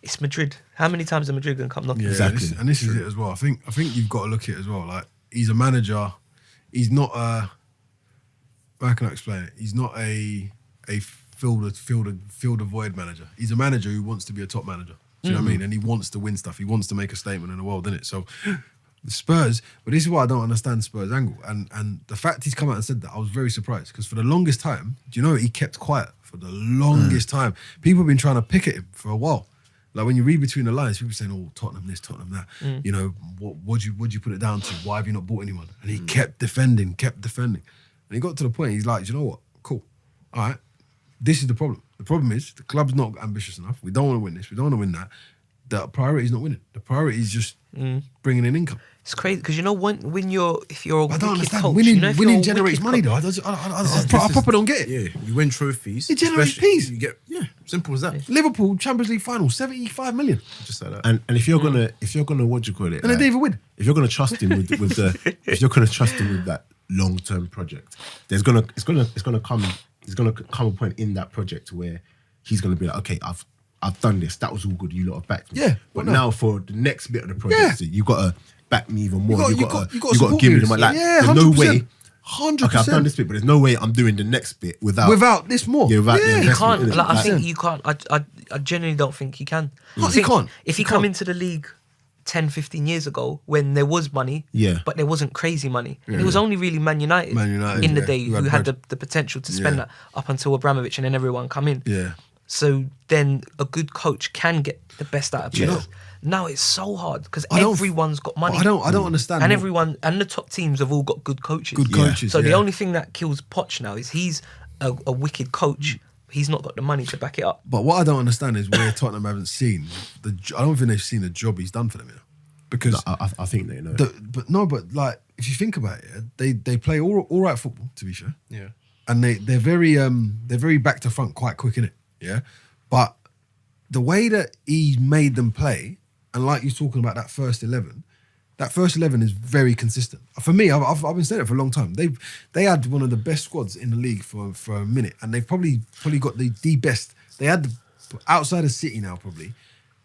it's Madrid. How many times are Madrid gonna come knocking? Yeah, Exactly. this is it as well. I think you've got to look at it as well. Like he's a manager. He's not a. How can I explain it? He's not a fill the void manager. He's a manager who wants to be a top manager. Do you know what I mean? And he wants to win stuff. He wants to make a statement in the world, innit? So the Spurs, but this is why I don't understand Spurs' angle. And the fact he's come out and said that, I was very surprised because for the longest time, do you know he kept quiet for the longest time? People have been trying to pick at him for a while. Like when you read between the lines, people saying, "Oh, Tottenham this, Tottenham that." You know, what'd you put it down to? Why have you not bought anyone? And he kept defending. And he got to the point. He's like, "Do you know what? Cool. All right. This is the problem. The problem is the club's not ambitious enough. We don't want to win this. We don't want to win that. The priority is not winning. The priority is just bringing in income." It's crazy because you know if you're a I don't wicked understand. coach, Winning, you know, if you're winning a generates wicked money, coach- though. I proper don't get it. Yeah, you win trophies. It generates especially- peas. You get simple as that. Liverpool Champions League final, 75 million, Just like that. And if you're gonna what do you call it? and they didn't even win. If you're gonna trust him with if you're gonna trust him with that long term project, it's gonna come a point in that project where he's gonna be like, okay, I've done this. That was all good. You lot have backed me. Yeah, But no. now for the next bit of the project, you gotta back me even more. You gotta support give me me. the money. Like, Yeah, there's no 100%. way. 100%. Okay, I've done this bit, but there's no way I'm doing the next bit without this more. Yeah, without the Yeah. You investment, can't. innit? Like, I think 100%. you can't. I genuinely don't think he can. No, I he think can't. If He he come can't. into the league 10, 15 years ago when there was money, Yeah. but there wasn't crazy money. And it was only really Man United, Man United, in the yeah, day who who had had bread. the potential to spend Yeah. that up until Abramovich and then everyone come in. Yeah. So then a good coach can get the best out of Do you players. Now it's so hard because I don't- everyone's got money. I don't understand. and what- everyone and the top teams have all got good coaches. Good coaches, So the yeah. only thing that kills Poch now is he's a wicked coach. He's not got the money to back it up. But what I don't understand is where Tottenham haven't seen I don't think they've seen the job he's done for them, you know, because I think they know. but like if you think about it, they play all right football, to be sure. Yeah. And they're very back to front quite quick in it, yeah. But the way that he made them play, and like you're talking about that first 11 is very consistent. For me, I've been saying it for a long time. They had one of the best squads in the league for a minute, and they've probably got the best. They had outside of City now probably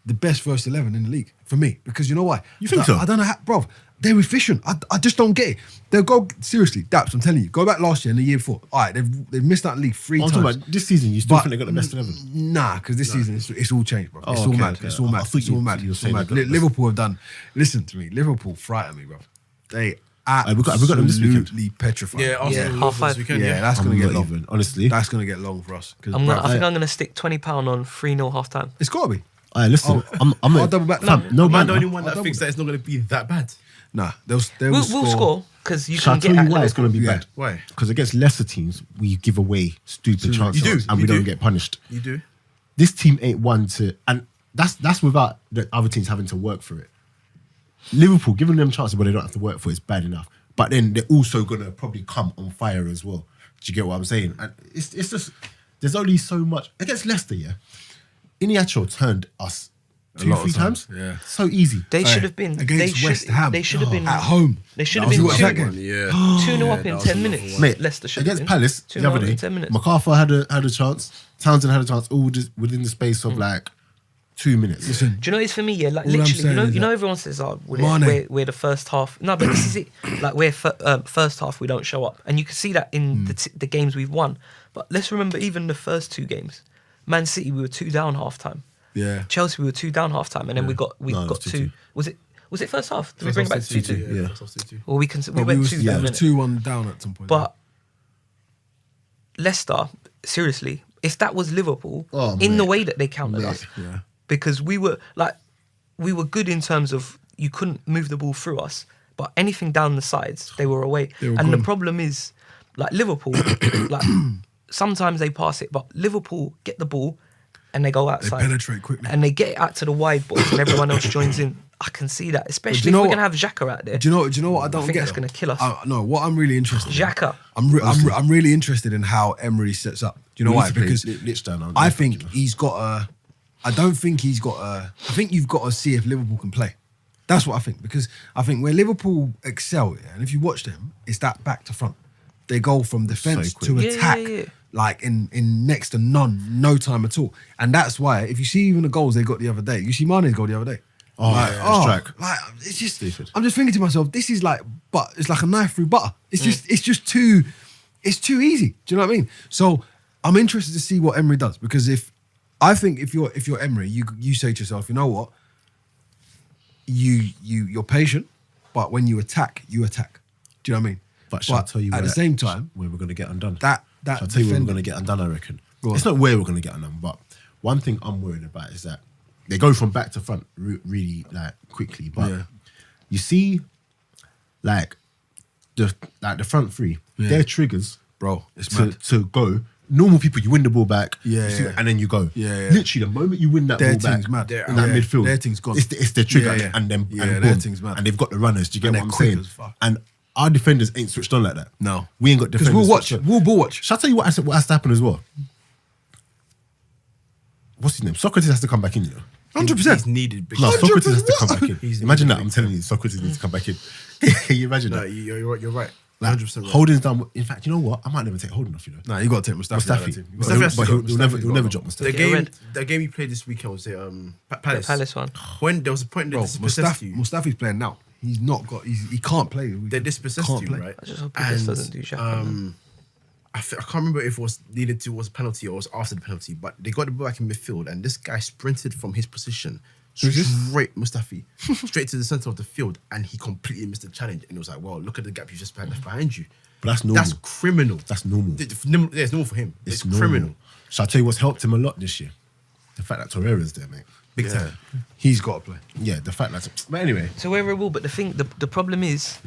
the best first 11 in the league for me, because you know why? You think so? I don't know how, bro. They're efficient. I just don't get it. They'll go seriously, Daps. I'm telling you, go back last year and the year before. All right, they've missed out the league 3 I'm times. talking about this season. You still But- think they got the best 11? Nah, because this season it's all changed, bro. It's Oh, all okay, mad. okay. It's all I mad. thought It's all you mad. were It's all saying mad. they got the best. Liverpool have done. Listen to me. Liverpool frighten me, bro. They we got them this weekend. absolutely petrified. Yeah, Arsenal Yeah, will half this five. weekend, Yeah, that's gonna I'm get not long. even, honestly. That's gonna get long for us. 'Cause, I bruv, think I'm going to stick £20 on 3-0 half time. it's got to be. Alright, listen. I'm I'll double back. Fam, no Am I man. the only one I'll that double thinks that it's not going to be that bad? Nah, they'll We'll score because you Shall I can tell get you at why it's going to be Yeah. bad? Why? Because against lesser teams, we give away stupid chances You do, and we you don't do. get punished. You do? This team ain't one to, and that's without the other teams having to work for it. Liverpool, giving them chances where they don't have to work for it is bad enough. But then they're also going to probably come on fire as well. Do you get what I'm saying? And it's just, there's only so much. Against Leicester, yeah, Iniacho turned us A 2-3 lot of times. yeah. So easy. They Hey, should have been against West Ham. They should have been at home. They should That have was been what that game. Yeah. 2-0 up that in was 10 another minutes. one. Mate, Leicester should have against been. Palace the 2-0 other day, in 10 minutes. MacArthur had a chance. Townsend had a chance, all just within the space of like 2 minutes. Listen, Do you know what it's for me? Yeah, like All I'm literally, saying is you know, that everyone says, "Oh, Mane. we're the first half." No, but this is it. Like we're first half, we don't show up, and you can see that in the games we've won. But let's remember, even the first 2 games, Man City we were 2 down half time. yeah. Chelsea we were 2 down half time, and then we got No, it was to 2-2. was Was it first half? Did we bring it back to 2-2? Yeah. First half 2-2. Or we But went was, 2 yeah, down, it was innit? 2-1 down at some point. But Leicester, seriously, if that was Liverpool, Oh, in the mate. way that they counted Mate, us, yeah. because we were good in terms of you couldn't move the ball through us, but anything down the sides, they were away. They were And the gone. problem is, like Liverpool, like sometimes they pass it, but Liverpool get the ball and they go outside. penetrate quickly. And they get it out to the wide boys and everyone else joins in. I can see that, especially if know we're what? going to have Xhaka out there. Do you know what I don't think get? that's though? gonna kill us. No, what I'm really interested in. Xhaka. I'm really interested in how Emery sets up. Do you know why? Because Lich down. I think he's got a. I don't think he's got a. I think you've got to see if Liverpool can play. That's what I think, because I think where Liverpool excel, yeah, and if you watch them, it's that back to front. They go from defense quick. to Yeah, attack, yeah. like in next to no time at all. And that's why, if you see even the goals they got the other day, you see Mane's goal the other day. Oh, yeah, strike. Like it's just. Stupid. I'm just thinking to myself, this is like, but it's like a knife through butter. It's just too. It's too easy. Do you know what I mean? So I'm interested to see what Emery does, because if you're Emery, you say to yourself, you know what, you're patient, but when you attack. Do you know what I mean? But shall I tell you at the same time, where we're going to get undone? that Shall I tell you where we're defending- going to get undone, I reckon? Go on. It's not where we're going to get undone, but one thing I'm worried about is that they go from back to front really like quickly. But Yeah. you see, like the front three, Yeah. they're triggers, bro, it's mad. to go. Normal people, you win the ball back, Yeah, you see, yeah. and then you go. Yeah, yeah. Literally, the moment you win that Their ball back thing's mad. in that Yeah, midfield, their thing's gone. It's the trigger, Yeah, yeah. and then Yeah, and their boom, thing's mad. and they've got the runners. Do you get And what they're I'm quick saying? as fuck. And our defenders ain't switched on like that. No. We ain't got Because defenders. we'll watch. switched on. We'll ball watch. Shall I tell you what has to happen as well? What's his name? Socrates has to come back in, you know. 100%. He's needed. No, 100%. Socrates has to come back in. He's Imagine that. needed I'm telling you, Socrates needs to come back in. Can you imagine No, that? you're right. Like, 100% right. Holding's done. In fact, you know what? I might never take Holding off, you know. Nah, you got to take Mustafi. out of that Mustafi. team. You But gotta- he'll- has to but go. he'll never Mustafi's drop The Mustafi. Get game, red. the game he played this weekend was the Palace. Palace one. When there was a point that Bro, dispossessed you, Mustafi's playing now. He's not got. He can't play. they dispossessed Can't you, play. right? I just hope he just doesn't do Xhaka, man. I can't remember if it was needed to was a penalty or it was after the penalty, but they got the ball back in midfield, and this guy sprinted from his position straight Mustafi straight to the center of the field, and he completely missed the left and it was like, well, look at the gap you just left behind you. But that's normal. That's criminal. That's normal. Yeah, it's normal for him. It's normal. criminal. Shall I tell you what's helped him a lot this year? The fact that Torreira's there, mate. Big time. He's got to play. Yeah, the fact that. But anyway, So where we will, but the problem is,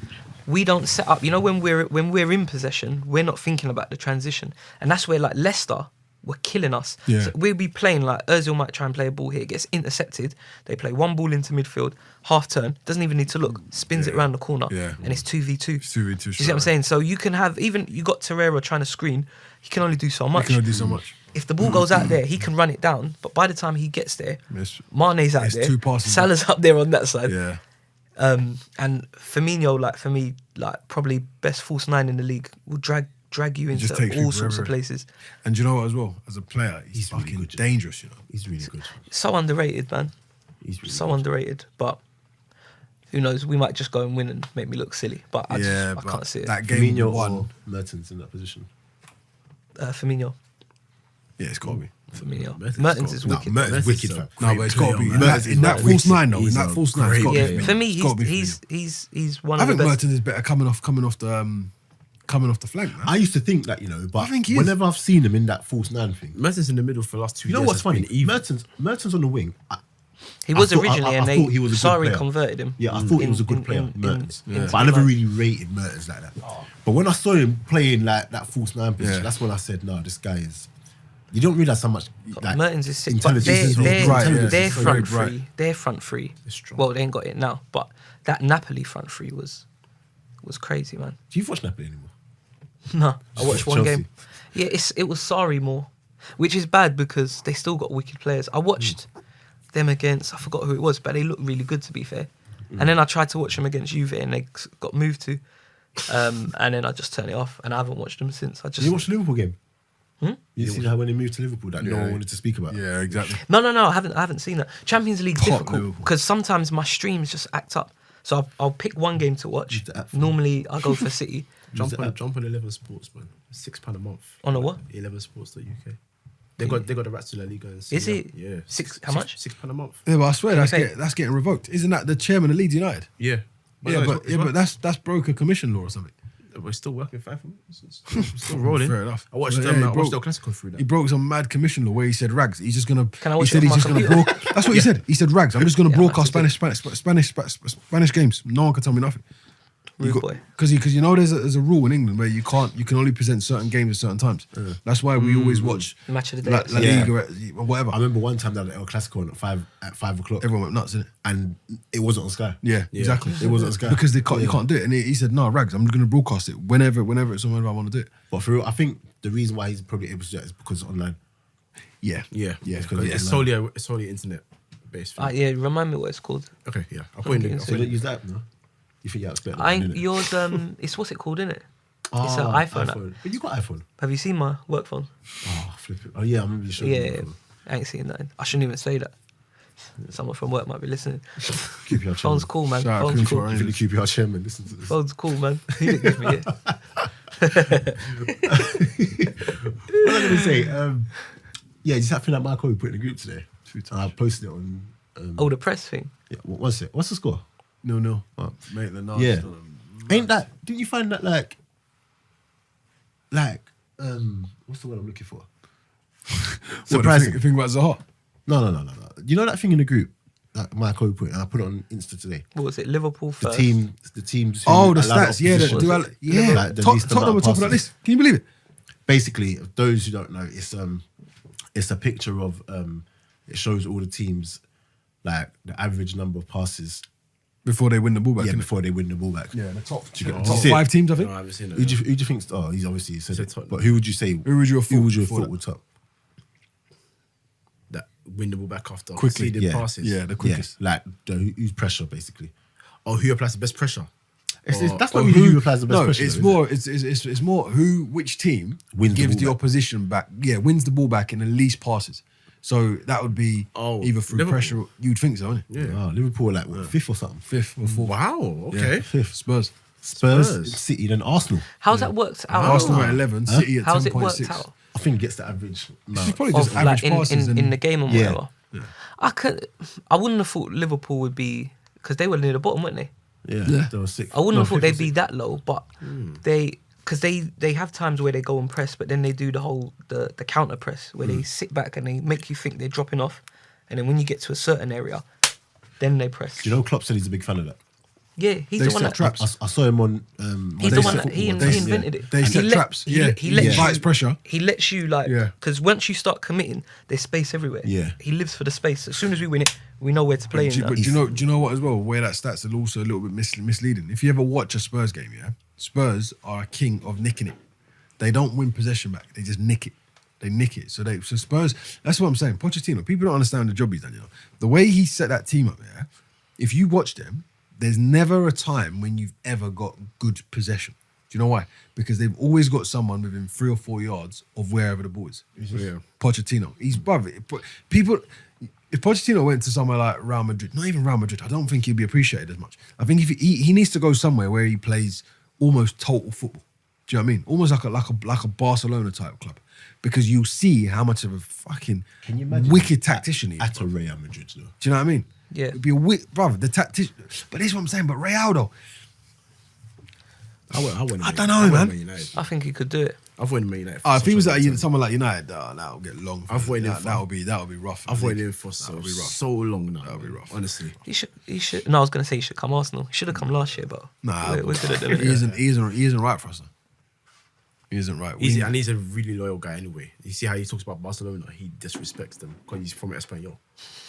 we don't set up. You know, when we're in possession, we're not thinking about the transition, and that's where like Leicester were killing us. Yeah. So we'll be playing like Özil might try and play a ball here, gets intercepted. They play one ball into midfield, half turn, doesn't even need to look, spins it around the corner, Yeah. and it's 2v2. It's 2v2 You see what I'm saying? So you can have you got Torreira trying to screen. He can only do so He much. can only do so much. If the ball goes out there, he can run it down. But by the time he gets there, It's- Mane's out it's there. two passes Salah's up there on that side. Yeah. And Firmino, like for me, like probably best false nine in the league, will drag you just into takes you all sorts of wherever. places. And do you know what as well? As a player, he's really fucking good, yeah. dangerous, you know. he's really good. So underrated, man. He's really So good. underrated. But who knows? We might just go and win and make me look silly. But I but can't see it. that game Firmino won. or Mertens in that position. Firmino. Yeah, it's got to be. Firmino. Mertens Mertens got- is No, wicked. Mertens Mertens wicked. is fam. No, but it's got to be. player, In man. that, in that false nine, though. In He's that a false nine, it's great got to Yeah, be. for me, It's gotta be he's one I of the think best. Mertens is better coming off the flank, man. I used to think that, you know, but I think he is. whenever I've seen him in that false nine thing, Mertens in the middle for the last 2 you years. know what's has funny? been even. Mertens on the wing. He was I thought- originally, I and thought he was a good Sarri player. converted him. Yeah, I thought he was a good in- player, in- Mertens. in- But I never in- really rated Mertens like that. But when I saw him playing like that false nine position, Yeah. that's when I said, no, this guy is. You don't realize how much like, Mertens is sick, but intelligence is very bright, yeah. their He's very front bright. three, their front three. strong. Well, they ain't got it now, but that Napoli front three was crazy, man. Do you watch Napoli anymore? No, I watched one Chelsea. game. Yeah, it was Sarri more, which is bad because they still got wicked players. I watched them against, I forgot who it was, but they looked really good to be fair. And then I tried to watch them against Juve and they got moved to, and then I just turned it off and I haven't watched them since. I Did just you watch the Liverpool game? You see how when he moved to Liverpool that no Yeah. one wanted to speak about? Yeah, exactly. No, I haven't seen that. Champions League's Top difficult Liverpool. because sometimes my streams just act up. So I'll pick one game to watch. Use the app for Normally I go for City Jump on 11 Sports, man. £6 a month. on a what? 11sports.uk. They got the rights to La Liga. And Is it? Yeah. How much? £6 a month. Yeah, but I swear Okay. that's getting revoked. Isn't that the chairman of Leeds United? Yeah. But that's broke a commission law or something. We're still working 5 months. It's still rolling. Fair enough. I watched But, them. yeah, I watched El Clasico through He that. broke some mad commission law where he said rags. He's just gonna. Can I he watch said it he's on just my gonna. computer? That's what he said. He said rags. I'm just gonna Yeah, broadcast man, Spanish games. No one can tell me nothing. Rude boy. Because you know there's a rule in England where you can only present certain games at certain times. That's why we always watch Match of the La, day. La Yeah. Liga or whatever. I remember one time that El Clasico on at 5 o'clock, Everyone went nuts, innit? and it wasn't on Sky. Yeah, exactly. It wasn't on Sky. because they can't, you Yeah. can't do it. And he said, "No, rags. I'm just going to broadcast it whenever it's on whenever I want to do it." But for real, I think the reason why he's probably able to do that is because it's online. Yeah, Yeah. yeah. because It's solely internet based. Yeah, remind me what it's called. Okay, yeah. I'll put in So you don't use that, no? You think it's better? Yours, it's what's it called, innit? Oh, It's an iPhone app. But you got iPhone. Have you seen my work phone? Oh, flip it. Oh yeah, I remember you showing me. Yeah, I ain't seen that. I shouldn't even say that. Someone from work might be listening. QPR Phone's chairman. cool, man. Shout out Phone's Queen cool. for You think the QPR chairman listen to this? Phone's cool, man. He didn't give me it. What was I going to say? Yeah, just that thing that Michael put in the group today. I posted it on. Oh, the press thing. Yeah, what was it? What's the score? No, Oh. mate. The Nas. Yeah. Ain't that? Didn't you find that like, what's the word I'm looking for? Surprising. Surprising. Thing about Zaha. No. You know that thing in the group that Michael put, and I put it on Insta today. What was it? Liverpool The first. teams. Who Oh, the allow stats. Yeah, the opposition- dual. Yeah, Like the least Tottenham amount were of top of that passes. list. Can you believe it? Basically, those who don't know, it's a picture of it shows all the teams, like the average number of passes Before they win the ball back. yeah, innit? before they win the ball back. Yeah, the top. Do you get- top you see it? 5 teams, I think. No, I haven't seen it. Who do you think? Oh, he's obviously said it. Tottenham. But who would you say? Who would you have thought Who would you have before thought that? would top? That win the ball back after Quickly, conceded yeah. passes. Yeah, the Yeah, quickest. like who's pressure basically. Oh, who applies the best pressure? That's Or not really who applies the best no, pressure. it's though, is more. It's more which team Wins the gives ball the back. opposition back. Yeah, wins the ball back in the least passes. So that would be Oh, either through Liverpool. pressure. You'd think so, wouldn't it? it? Oh, Liverpool are like what, fifth or something. 5th or 4th. Wow. Okay. Yeah, 5th. Spurs. Spurs, City, then Arsenal. How's that worked out? Arsenal at 11. City at How's it 10.6. worked out? I think it gets the average. It's amount. probably Of, just average like passes in the game and Yeah. whatever. I wouldn't have thought Liverpool would be, because they were near the bottom, weren't they? Yeah, they were sick. I wouldn't have thought fifth or they'd be that low, but because they have times where they go and press, but then they do the whole the counter press where they sit back and they make you think they're dropping off, and then when you get to a certain area, then they press. Do you know Klopp said he's a big fan of that? Yeah, he's They the one set that traps. I saw him on. He's Monday the one Night that he Football. invented it. They He set let- traps. Yeah, he lets invites you- pressure. He lets you Yeah. because once you start committing, there's space everywhere. Yeah. he lives for the space. As soon as we win it, we know where to play. But do you know what as well? Where that stats are also a little bit misleading. If you ever watch a Spurs game, yeah, Spurs are a king of nicking it. They don't win possession back. They just nick it. They nick it. So Spurs. That's what I'm saying. Pochettino. People don't understand the job he's done. You know the way he set that team up. Yeah, if you watch them, there's never a time when you've ever got good possession. Do you know why? Because they've always got someone within 3 or 4 yards of wherever the ball is. Yeah. Pochettino. He's brother. People. If Pochettino went to somewhere like Real Madrid, not even Real Madrid, I don't think he'd be appreciated as much. I think if he needs to go somewhere where he plays almost total football. Do you know what I mean? Almost like a Barcelona type club, because you'll see how much of a fucking Can you imagine wicked tactician he is. at a Real Madrid though? Do you know what I mean? Yeah. It'd be brother, the tactician. But this is what I'm saying. But Real though, I don't know, man. I think he could do it. I've won Man United. If he was at someone like United, that'll get long. I've waited for- That'll be rough. I've waited waited for so long now. That'll be rough. Honestly. He should. No, I was gonna say he should come Arsenal. He should have come last year, but Nah, we're good at doing he it. isn't right for us. Though. He isn't right. And he's a really loyal guy anyway. You see how he talks about Barcelona? He disrespects them because he's from Espanyol.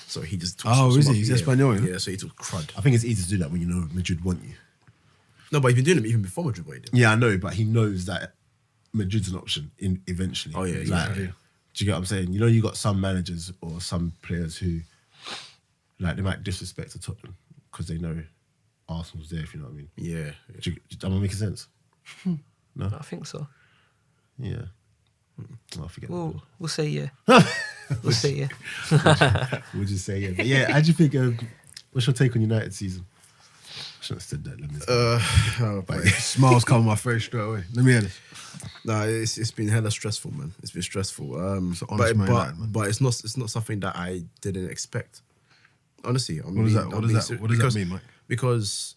So he just talks Oh, so is he? much- He's yeah. Espanyol, yeah? Yeah, so he talks crud. I think it's easy to do that when you know Madrid want you. No, but he's been doing it even before Madrid what he did. Yeah, I know, but he knows that Madrid's an option eventually. Oh, yeah, Like, yeah. do you get what I'm saying? You know, you got some managers or some players who, like, they might disrespect to Tottenham because they know Arsenal's there. If you know what I mean. Yeah. Am I making sense? No. I think so. Yeah. I'll forget. We'll say yeah. We'll say yeah. We'll just say yeah. But yeah, how do you think? What's your take on United season? I shouldn't have said that. Let me Oh, boy. Smiles come on my face straight away. Let me hear this. No, it's been hella stressful, man. It's been stressful. It's an honest Man United, man. But it's not something that I didn't expect. Honestly, What does that mean, Mike? Because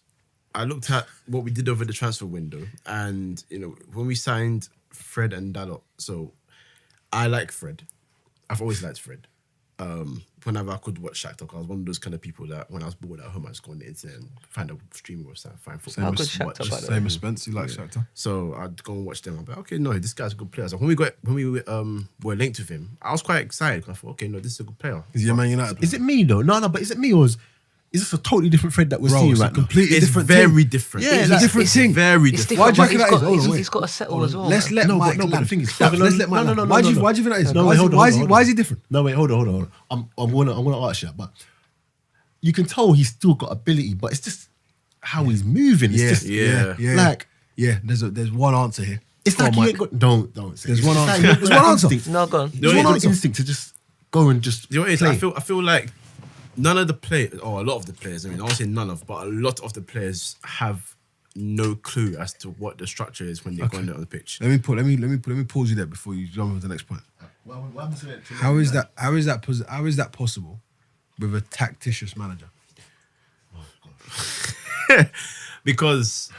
I looked at what we did over the transfer window, and when we signed Fred and Dalot, so I like Fred. I've always liked Fred. Whenever I could watch Shakhtar, because I was one of those kind of people that when I was bored at home, I just go on the internet and find a streaming website, find football. How good Shakhtar, by the way. Same as Spence, you like Shakhtar? So I'd go and watch them. I'm like, okay, no, this guy's a good player. So when we were linked with him, I was quite excited. I thought, okay, no, this is a good player. Is he a Man United player? Is it me though? No, but is it me or is this a totally different Fred that we're seeing it's a right now? completely It's different very thing. different. Yeah, it's like, a different it's thing. Very It's different. different. Why do you but reckon that is? Hold on, he's got to settle as well. Let's man. let No, Mike but land. the thing is, Let's let Mike land. Why do you think that is? No, Why wait, is hold it- on, why hold on. why is he different? No, wait, hold on. I'm gonna ask you, but you can tell he's still got ability, but it's just how he's moving. It's just like Yeah, there's one answer here. it's Come like on, he Mike. ain't got. Don't say. There's It's one like answer. he ain't There's got one that answer. instinct. No, go on. He's got the instinct to just go and just You know what it is? play. I feel like none of the players, or a lot of the players, I mean, I won't say none of, but a lot of the players have no clue as to what the structure is when they're going out on the pitch. Let me pause you there before you jump on to the next point. How is that possible with a tactitious manager? Because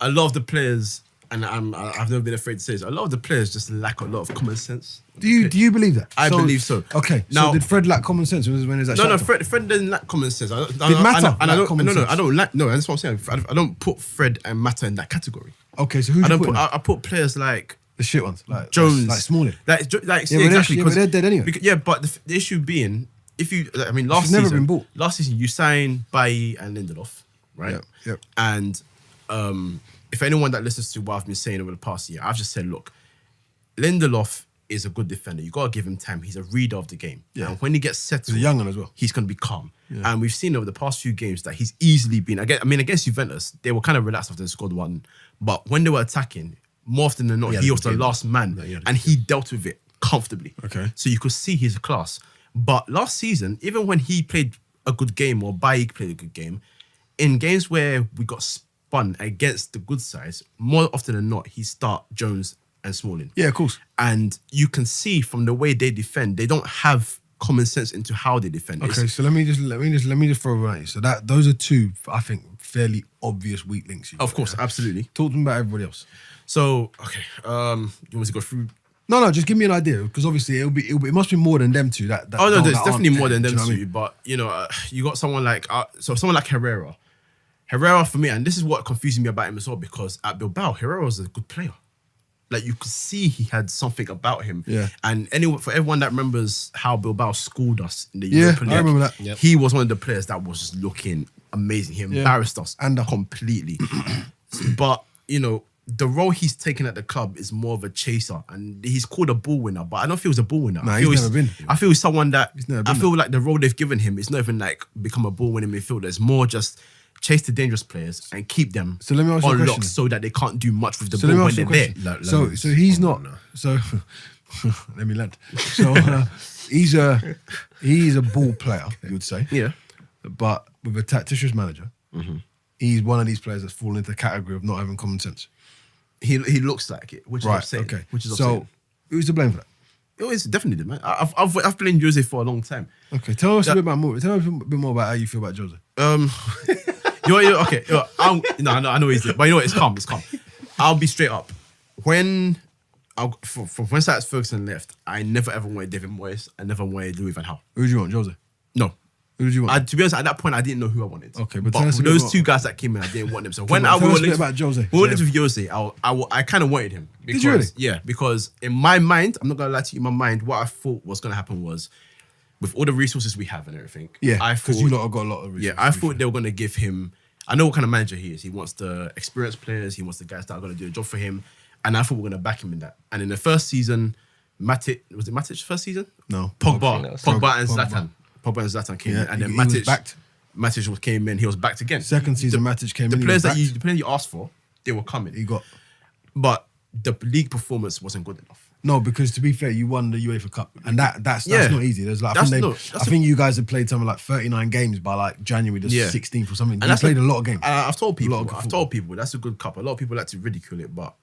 a lot of the players, and I've never been afraid to say this, a lot of the players just lack a lot of common sense. Do you believe that? I believe so. Okay. Now- so did Fred lack common sense when he was at No, Shakhtar? Fred doesn't lack common sense. I don't, Did Mata and I lack don't, common no, sense? I don't lack. No, that's what I'm saying. I don't put Fred and Mata in that category. Okay, so who I do you don't put? put. in? I put players like The shit ones, like Jones, like Smalling. Like Yeah, but exactly. but they're dead anyway. But the issue being, if you, I mean, She's never been bought. last season you signed Bailly and Lindelof, right? Yep. And if anyone that listens to what I've been saying over the past year, I've just said, look, Lindelof is a good defender. You gotta give him time. He's a reader of the game. Yeah. And when he gets settled, He's a young one as well. he's gonna be calm. And we've seen over the past few games that he's easily been. Against Juventus, they were kind of relaxed after they scored one, but when they were attacking, more often than not, had he a was good the game. last man, and he dealt with it comfortably. Okay. So you could see his class. But last season, even when he played a good game or Bailly played a good game, in games where we got spun against the good sides, more often than not, he start Jones and Smalling. Yeah, of course. And you can see from the way they defend, they don't have common sense into how they defend. Okay, so let me just throw it at you. So those are two, I think, fairly obvious weak links. Of course, absolutely. Talk to me about everybody else. So, okay, you want to go through? No, just give me an idea because obviously it must be more than them two. That Oh no, that there's aren't definitely more there, than do them you know what I two. mean? But you got someone like someone like Herrera. Herrera for me, and this is what confused me about him as well, because at Bilbao, Herrera was a good player. Like you could see he had something about him. Yeah. And for everyone that remembers how Bilbao schooled us in the Yeah, Europa League, I remember that. Yep. He was one of the players that was just looking amazing. He embarrassed us And completely. But the role he's taken at the club is more of a chaser, and he's called a ball winner, but I don't feel he's a ball winner. Nah, I feel he's never been. I feel he's someone that never I been feel like the role they've given him is not even like become a ball winning midfielder. It's more just chase the dangerous players and keep them So let me ask you a on lock question. so that they can't do much with the So let ball me when ask you they're a there. question. So he's not. So let me land. So he's a ball player, you would say. Yeah. But with a tactitious manager, he's one of these players that's fallen into the category of not having common sense. He looks like it, which is Right. upsetting. Okay. Which is so upsetting. who's to blame for that? Oh, it's definitely the man. I've played in Jose for a long time. Okay. Tell us a bit more about how you feel about Jose. Okay. I know he's it, but you know what? It's calm. I'll be straight up. When from when Alex Ferguson left, I never ever wanted David Moyes. I never wanted Louis van Gaal. Who did you want, Jose? No. Who did you want? To be honest, at that point, I didn't know who I wanted. Okay, but tell us a bit those about- two guys that came in, I didn't want them. So when Tell we us were a bit linked about Jose. we were linked with Jose, I kind of wanted him. Because, you really? Yeah, because in my mind, I'm not gonna lie to you. In my mind, what I thought was gonna happen was, with all the resources we have and everything, Yeah, I because thought you lot have got a lot of reasons. Yeah, I thought they were going to give him. I know what kind of manager he is. He wants the experienced players. He wants the guys that are going to do a job for him. And I thought we were going to back him in that. And in the first season, was it Matic's first season? No. Pogba and Pogba. Zlatan. Pogba and Zlatan came Yeah, in, and then he was Matic backed. Matic came in. He was backed again. Second season, Matic came The in. players he was the players you asked for, they were coming. backed. He got. But the league performance wasn't good enough. No, because to be fair, you won the UEFA Cup, and that's Yeah. not easy. There's like I That's think you guys had played something like 39 games by like January the 16th or something. And You that's played a lot of games. I've told A lot people. of good I've football. told people that's a good cup. A lot of people like to ridicule it, but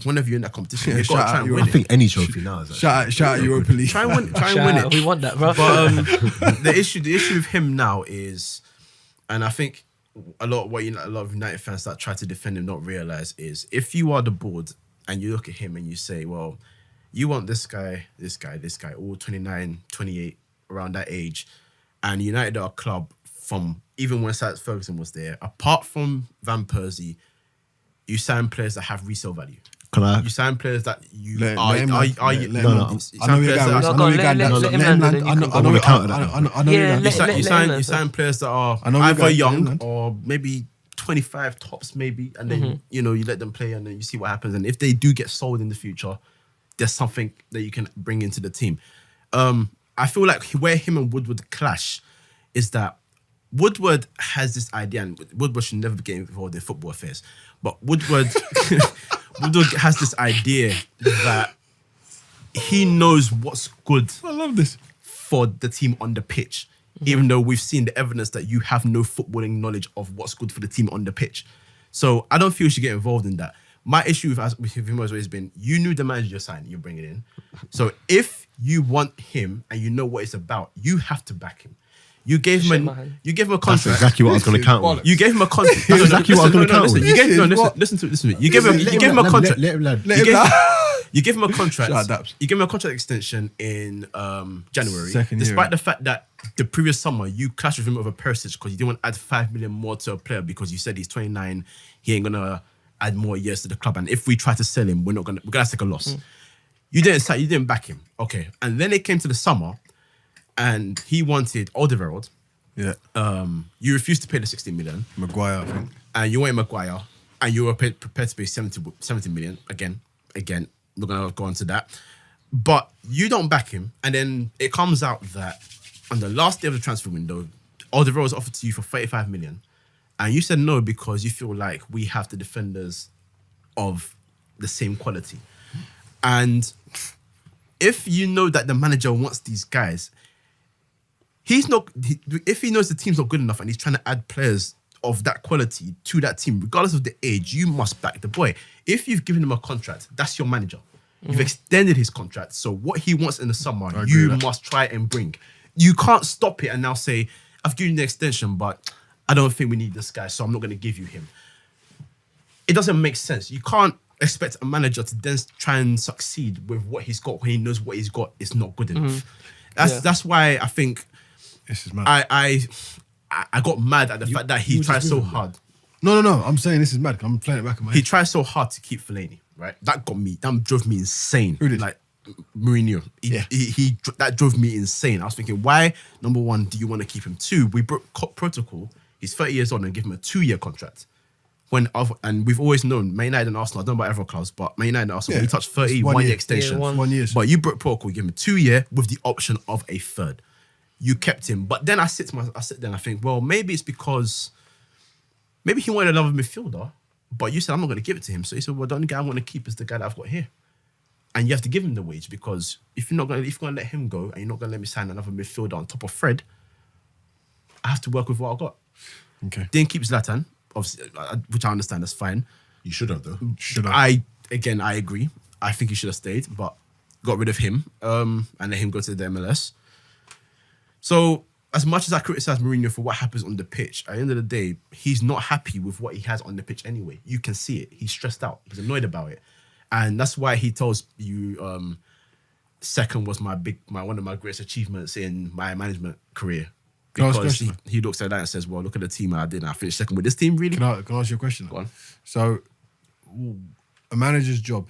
whenever you're in that competition, Yeah, you've got shout to try out and your- win I it. think any trophy now is actually. Shout out Europa League. Try and win Shout out, it. we want that, bro. But the issue with him now is, and I think a lot of United fans that try to defend him not realize is, if you are the board and you look at him and you say, well, you want this guy, all 29, 28, around that age, and United are a club from even when Sir Ferguson was there. Apart from Van Persie, you sign players that have resale value. Can I? You sign players that you Let are. him land. Let him no, land. no, you sign I know you're players going. that- No, I go know on, you're going. let him Let him land land. and then I you know. can I go. know. wanna counter that. I know. Yeah, you're going. let him you land. sign players that are I know either you're young going. or maybe 25 tops, maybe, and then you let them play and then you see what happens. And if they do get sold in the future, there's something that you can bring into the team. I feel like where him and Woodward clash is that Woodward has this idea, and Woodward should never get involved in football affairs, but Woodward has this idea that he knows what's good I love this. for the team on the pitch, even though we've seen the evidence that you have no footballing knowledge of what's good for the team on the pitch. So I don't feel you should get involved in that. My issue with him has always been, you knew the manager you're signing, you're bringing in. So if you want him and you know what it's about, you have to back him. You gave him a That's contract. exactly what I was going to count on. You gave him a contract. That's exactly what I was gonna count listen, with. you gave, no, This is listen, what- listen to me. You gave him a contract. Let him land. You give him a contract. Shout out Daps. You give him a contract extension in January. Second year. Despite the fact that the previous summer you clashed with him over Perisic because you didn't want to add 5 million more to a player because you said he's 29, he ain't gonna add more years to the club, and if we try to sell him, we're gonna take a loss. You didn't back him, okay? And then it came to the summer, and he wanted Alderweireld. Yeah. You refused to pay the 60 million, Maguire, I think. and you wanted Maguire, and you were prepared to pay 70 million again. We're gonna go on to that, but you don't back him, and then it comes out that on the last day of the transfer window, Alderweireld was offered to you for 35 million, and you said no because you feel like we have the defenders of the same quality, and if you know that the manager wants these guys, if he knows the team's not good enough and he's trying to add players of that quality to that team, regardless of the age, you must back the boy. If you've given him a contract, that's your manager. You've extended his contract. So what he wants in the summer, agree you with that. must try and bring. You can't stop it and now say, I've given you the extension, but I don't think we need this guy, so I'm not going to give you him. It doesn't make sense. You can't expect a manager to then try and succeed with what he's got when he knows what he's got is not good enough. That's why I think This is mad. I got mad at the fact that he you tried just so moving, hard. No. I'm saying this is mad. I'm playing it back in my He head. tried so hard to keep Fellaini, right? That drove me insane. Who did? Like Mourinho. He that drove me insane. I was thinking, why? Number one, do you want to keep him? Two, we broke protocol. He's 30 years old and give him a 2-year contract. And we've always known Man United and Arsenal, I don't know about every clubs, but Man United and Arsenal, Yeah, we touched 30, it's 1 year year. extension. Yeah, 1 year. But you broke protocol, you give him a 2-year with the option of a third. You kept him. But then I sit there and I think, well, maybe it's because maybe he wanted another midfielder, but you said, I'm not going to give it to him. So he said, well, the only guy I want to keep is the guy that I've got here. And you have to give him the wage because if you're going to let him go and you're not going to let me sign another midfielder on top of Fred, I have to work with what I've got. Okay. Didn't keep Zlatan, obviously, which I understand, that's fine. You should have though. I agree. I think he should have stayed, but got rid of him and let him go to the MLS. So as much as I criticize Mourinho for what happens on the pitch, at the end of the day, he's not happy with what he has on the pitch anyway. You can see it. He's stressed out. He's annoyed about it. And that's why he tells you second was one of my greatest achievements in my management career. Can I ask a Because question? he looks at that and says, well, look at the team I did and I finished second with this team, really? Can I ask you a question? Go on. So, a manager's job,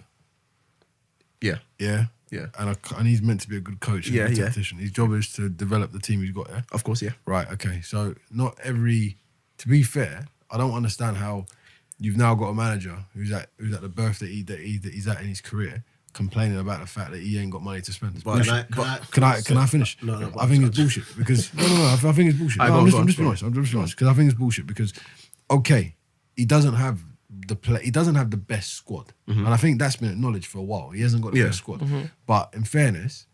Yeah. yeah, Yeah. and he's meant to be a good coach, and Yeah, a good yeah. tactician. His job is to develop the team he's got. Yeah, Of course, yeah. right. Okay, so to be fair, I don't understand how you've now got a manager who's at the birth that he's at in his career, complaining about the fact that he ain't got money to spend. It's But bullshit. can I- Can I finish? No, I think it's bullshit because no. I think it's bullshit. Alright, No, go on, I'm just go being on. honest. I'm just being honest because I think it's bullshit because okay, he doesn't have the best squad, and I think that's been acknowledged for a while. He hasn't got the Yeah. best squad, but in fairness,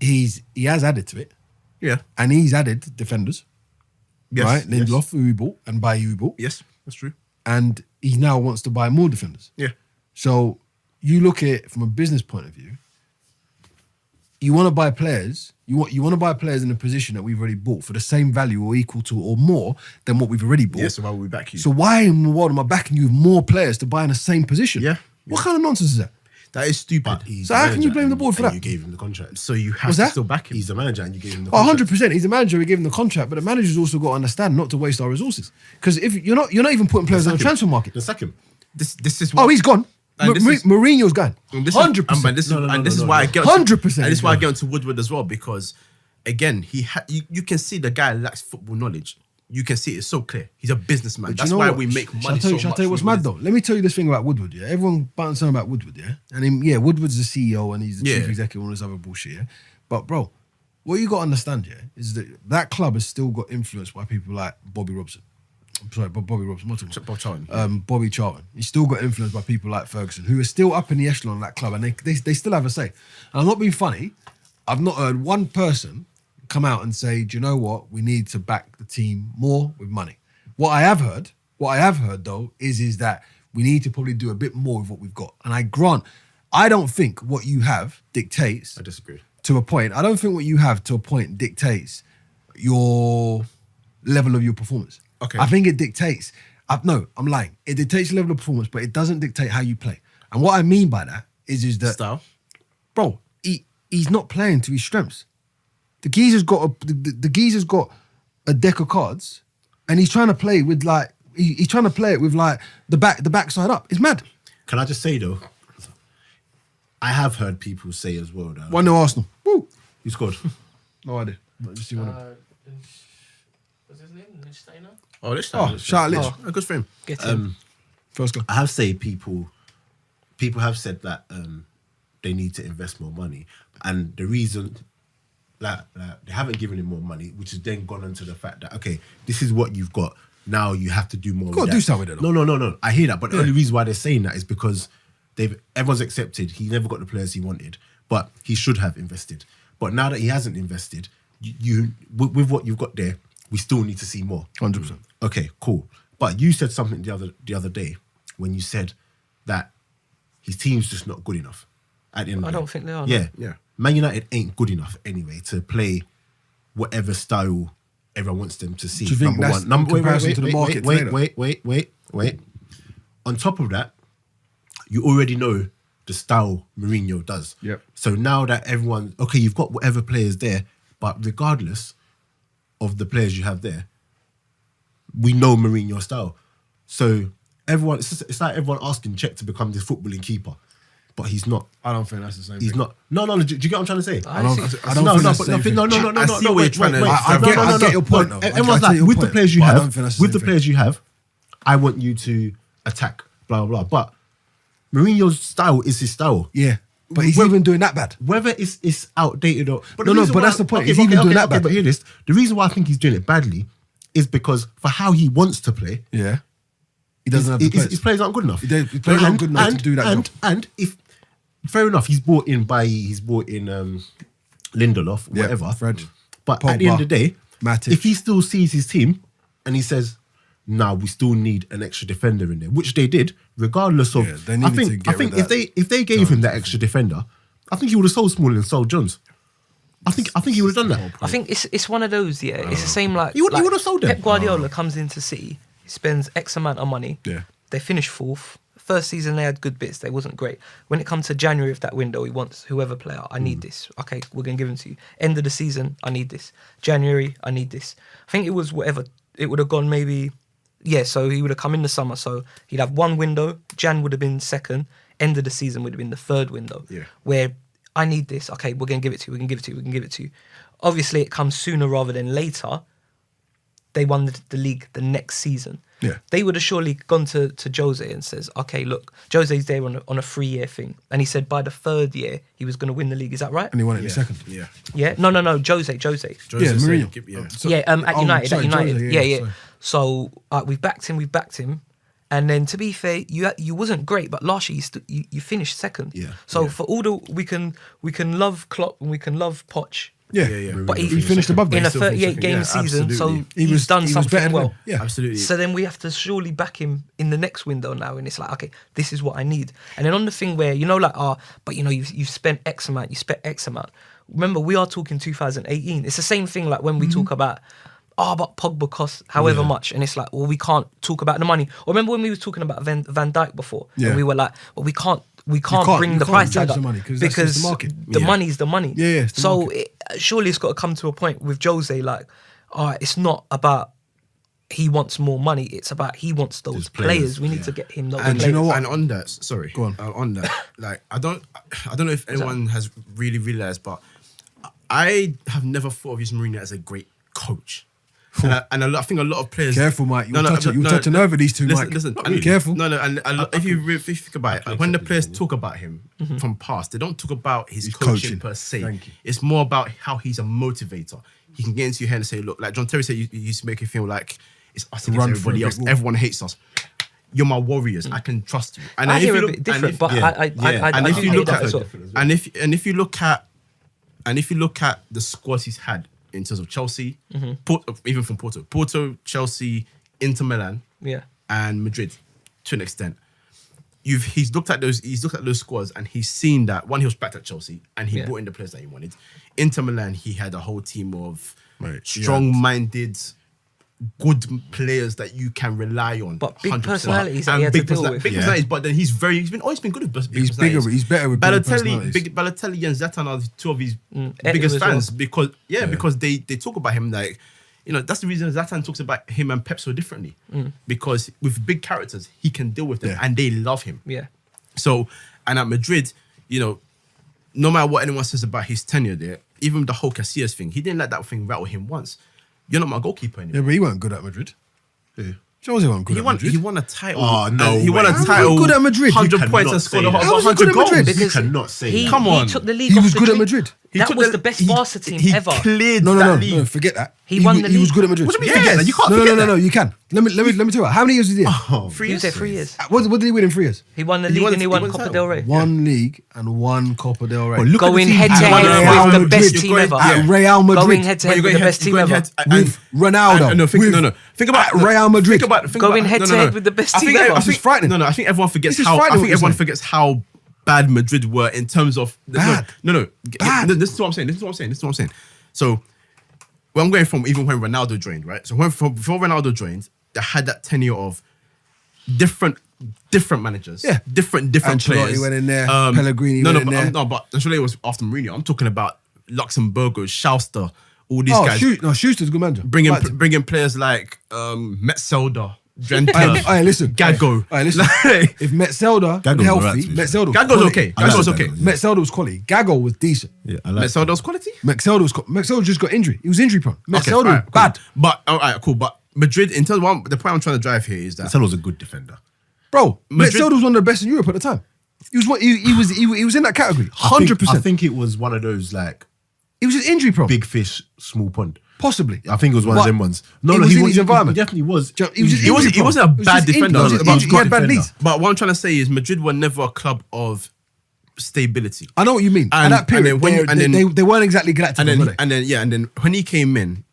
he has added to it, Yeah. and he's added defenders. Yes, Right, yes. Lindelof, who he bought, and Bailly, who he bought, Yes, that's true. and he now wants to buy more defenders. Yeah. So you look at it from a business point of view. You want to buy players. You want to buy players in a position that we've already bought for the same value or equal to or more than what we've already bought. Yeah, so why would we back you? So why in the world am I backing you with more players to buy in the same position? Yeah. What kind of nonsense is that? That is stupid. But he's So the how can you manager blame the and- board for and that? You gave him the contract. So you have What's to that? still back him. He's the manager and you gave him the Oh, contract. 100%. He's a manager. We give him the contract, but the manager's also got to understand not to waste our resources. Because if you're not even putting players on the transfer market. The second. This is what, Oh, he's gone. And this is- Mourinho's gone. and this 100%. Is, and this is, No, no, and no, this no, is why no. I get 100% And this is why I he's get onto Woodward as well, because again, you can see the guy lacks football knowledge. You can see it's so clear. He's a businessman. But That's you know why what? we make money. Shall I tell you what's mad though? Let me tell you this thing about Woodward, yeah? Everyone bouncing about Woodward, yeah? And Woodward's the CEO and he's the chief executive and all this other bullshit, yeah? But bro, what you got to understand, yeah, is that club has still got influence by people like Bobby Robson. I'm sorry, Bobby Robson. What's it? Bob Charlton. Bobby Charlton. He's still got influence by people like Ferguson, who are still up in the echelon of that club, and they still have a say. And I'm not being funny. I've not heard one person come out and say, do you know what? We need to back the team more with money. What I have heard though, is that we need to probably do a bit more with what we've got. And I don't think what you have dictates. I disagree. To a point. I don't think what you have to a point dictates your level of your performance. Okay. I think it dictates. No, I'm lying. It dictates the level of performance, but it doesn't dictate how you play. And what I mean by that is that, Style. bro, he's not playing to his strengths. The geezer's got a deck of cards, and he's trying to play with he's trying to play it with the backside up. It's mad. Can I just say though, I have heard people say as well that 1-0 Arsenal. Woo. who scored? No idea. But just see one. What's his name? Lichtsteiner? Oh, this Oh, shout out Lich. A good frame. Get him. First goal. I have said people have said that they need to invest more money, and the reason that they haven't given him more money, which has then gone into the fact that okay, this is what you've got. Now you have to do more. Gotta with do that. something with it, though. No. I hear that, but the only reason why they're saying that is because everyone's accepted he never got the players he wanted, but he should have invested. But now that he hasn't invested, you with what you've got there, we still need to see more. 100%. Okay, cool. But you said something the other day when you said that his team's just not good enough. At the end of I the don't day. think they are, Yeah, no. Yeah. Man United ain't good enough anyway to play whatever style everyone wants them to see. Do you think that's in comparison to the market today, Wait. On top of that, you already know the style Mourinho does. Yep. So now that you've got whatever players there, but regardless of the players you have there, we know Mourinho style. So it's like everyone asking Czech to become this footballing keeper, but he's not. I don't think that's the same He's thing. not. No. Do you get what I'm trying to say? I don't I think- don't think that's the same thing. No. I see what Wait, you're trying to- wait. I get your point, though. Everyone's I take like, your with the point, players you but I don't have, think that's the with the same players you have, I want you to attack, blah, blah, blah. But Mourinho's style is his style. Yeah. But he's Well- even doing that bad. Whether it's outdated or... No, the reason but why- that's the point. He's even doing that bad. But hear this. The reason why I think he's doing it badly is because for how he wants to play, Yeah. He doesn't have the players. his players aren't good enough. His players aren't good enough to do that job. And if... Fair enough, he's brought in Lindelof, Yeah, whatever. Fred. But at the end of the day, Matic. if he still sees his team and he says, "Nah, we still need an extra defender in there," which they did, regardless of. Yeah, they needed to get rid of if they gave him that extra defender, I think he would have sold Smalling and sold Jones. I think he would have done that. I think it's one of those, yeah. It's the same like He would have sold them. Pep Guardiola comes into City, he spends X amount of money. Yeah. They finish fourth. First season they had good bits. They wasn't great. When it comes to January of that window, he wants whoever player. I need this. Okay, we're gonna give him to you. End of the season, I need this. January, I need this. I think it was whatever. It would have gone maybe. Yeah, so he would have come in the summer. So he'd have one window. Jan would have been second. End of the season would have been the third window. Yeah. Where I need this. Okay, we're gonna give it to you. We can give it to you. We can give it to you. Obviously, it comes sooner rather than later. They won the league the next season. Yeah. They would have surely gone to Jose and says, okay, look, Jose's there on a 3-year thing. And he said by the third year, he was going to win the league. Is that right? And he won it in the second. Yeah. Yeah? No, Jose. Yeah, Jose Mourinho. said, yeah. So- At oh, United. sorry, at United. Jose, Yeah. sorry. So we've backed him. And then to be fair, you wasn't great, but last year you finished second. Yeah. So for all the we can love Klopp and we can love Poch, Yeah. But He finished above them. in a still finished 38 game second. Yeah, season, so absolutely. he's done something better than well. them. Yeah. Absolutely. So then we have to surely back him in the next window now, and it's like, okay, this is what I need. And then on the thing where but you've spent X amount, you spent X amount. Remember, we are talking 2018. It's the same thing like when we talk about, but Pogba costs however much, and it's like, well, we can't talk about the money. Or remember when we were talking about Van Dijk before, and we were like, well, we can't bring the price tag judge up the money, 'cause that's because just the market. the money's the money. Yeah, it's the so market. surely it's got to come to a point with Jose, like, all right, it's not about he wants more money. It's about he wants those players. We need to get him those And players. you know what? And on that, sorry, Go on. On that, like I don't know if anyone has really realized, but I have never thought of Jose Mourinho as a great coach. And I think a lot of players. Careful, Mike. You'll touch a nerve of these two, listen, Mike. Listen, Be careful. No, and if you think about it, when the players talk about him from past, they don't talk about his coaching per se. Thank you. It's more about how he's a motivator. He can get into your head and say, look, like John Terry said, you used to make it feel like it's us against Run everybody through a else. brick wall. Everyone hates us. You're my warriors. I can trust you. And I if hear you a look- bit different, and if- but I and if do you hate look that at as well. and if you look at the squads he's had in terms of Chelsea, even from Porto, Chelsea, Inter Milan, Yeah. and Madrid, to an extent, he's looked at those squads and he's seen that one, he was backed at Chelsea and he brought in the players that he wanted. Inter Milan, he had a whole team of strong-minded, good players that you can rely on. But big 100%. personalities that he had to deal with. Big personalities, but then he's always been good with big He's bigger. personalities. He's better with bigger personalities. Balotelli and Zlatan are two of his Eto'o biggest as well. fans because they talk about him like, that's the reason Zlatan talks about him and Pep so differently because with big characters he can deal with them and they love him. Yeah. So, and at Madrid, no matter what anyone says about his tenure there, even the whole Casillas thing, he didn't let that thing rattle him once. You're not my goalkeeper anymore. Yeah, but he weren't good at Madrid. Jose wasn't good at Madrid. He won a title. Oh, no He won a way. How title. good at Madrid? 100 You points cannot and scored say that. How was he 100 good at goals. Madrid? You cannot say he, that. Come on. He took the league He off was the good at drink. Madrid. That was the best Barca team ever. Cleared No, that league. forget that. He won the He was league. good at Madrid. What do you mean forget that? You can't No, forget no, that. you can. Let me tell you. How many years was he there? He was there 3 years. What did he win in 3 years? He won the He league won- and he he won won the Copa title. del Rey. One league and one Copa del Rey. Well, look at the Going team head to he's head won. Real with the Madrid. best You're team going- ever. At Real Madrid. Going head to head with the best team ever. With Ronaldo. Think about at Real Madrid. Going head to head with the best team ever. I This is frightening. No, I think everyone forgets This is how. I frightening think what you're everyone saying. forgets how bad Madrid were in terms of. Bad. No. Bad. This is what I'm saying. So, where I'm going from, even when Ronaldo joined, right? So before Ronaldo joined, they had that tenure of different managers, Yeah. different Ancelotti players. went in there, Pellegrini went in there. But Ancelotti was after Mourinho. I'm talking about Luxemburgo, Schuster, all these Oh, guys. Schuster's a good manager. Bringing players like Metzelder, Drenthe, Hey, listen. Gago. Hey, listen. Like, If Metzelder Gago's was alright, healthy, to be fair. Metzelder was Gago's quality. okay. I like Gago's Gago, okay. yeah. Metzelder was quality. Gago was decent. Yeah, I like Metzelder's quality? Metzelder just got injury. He was injury prone. Metzelder was alright, cool. bad. But all right, cool. But Madrid, in terms of the point I'm trying to drive here is that Marcelo's a good defender. Bro, Madrid- Metzelder was one of the best in Europe at the time. He was in that category. I think- 100%. I think it was one of those like He was just injury prone. big fish, small pond. Possibly. I think it was one of But them ones. he was in his environment. He definitely was. He was just He wasn't- injury he wasn't a prone. He was bad just defender. He was just He was injured. He had good bad defender. knees. But what I'm trying to say is Madrid were never a club of stability. I know what you mean. And- At that period, and then when- and then- they weren't exactly galactic, And were then they? and then when he came in,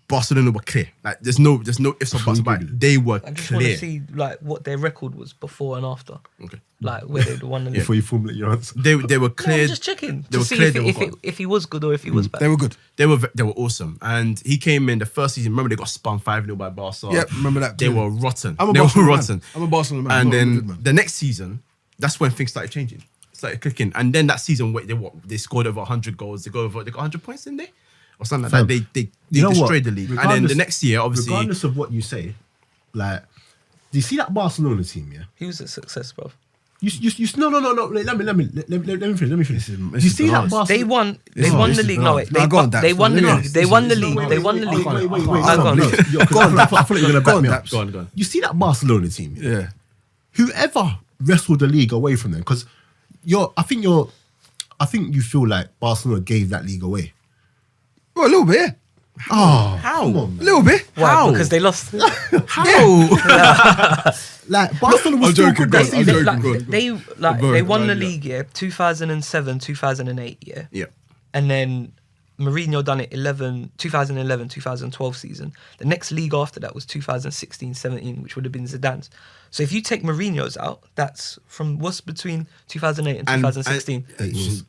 Barcelona were clear. Like there's no ifs or buts about it. They were I just want clear. to see like what their record was before and after. Okay. Like where they'd won the league. Before you formulate your answer. They were No, clear. I'm just checking They to were see clear if, they were if, gone. if he was good or if he was bad. They were good. They were awesome. And he came in the first season. Remember they got spun 5-0 by Barca. Yep, remember that They too. were rotten. I'm a They were Barcelona man. rotten. I'm a Barcelona man. And I'm not a then Madrid man. the next season, that's when things started changing. Started clicking. And then that season, they scored over 100 goals. They got 100 points, didn't they? Or something like that. They You know what? destroyed the league. And then the Regardless- next year, obviously, regardless of what you say, like, do you see that Barcelona team? Yeah. He was a success, bro. You no. Let me finish. This is Do you see that bananas. Barcelona? They won This the is league. bananas. No, wait. Nah, go on, Daps. They won the Let me league. know. They won the This is- league. They won the league. Wait. Go on, Go on, Daps. I thought you were going to Go back on, me up. Daps. Go on. You see that Barcelona team? Yeah. Whoever wrestled the league away from them, because I think you feel like Barcelona gave that league away. Well, a little bit, yeah. Oh, How? come on, A man. little bit. Why? How? Because they lost. How? Like Barcelona was I'm still joking, good go that on, I'm season. joking. Like, go on. they Go on, won the yeah. league, 2007, 2008, yeah. Yeah. And then Mourinho done it 2011, 2012 season. The next league after that was 2016-17, which would have been Zidane's. So if you take Mourinho's out, that's from what's between 2008 and 2016. 8 years.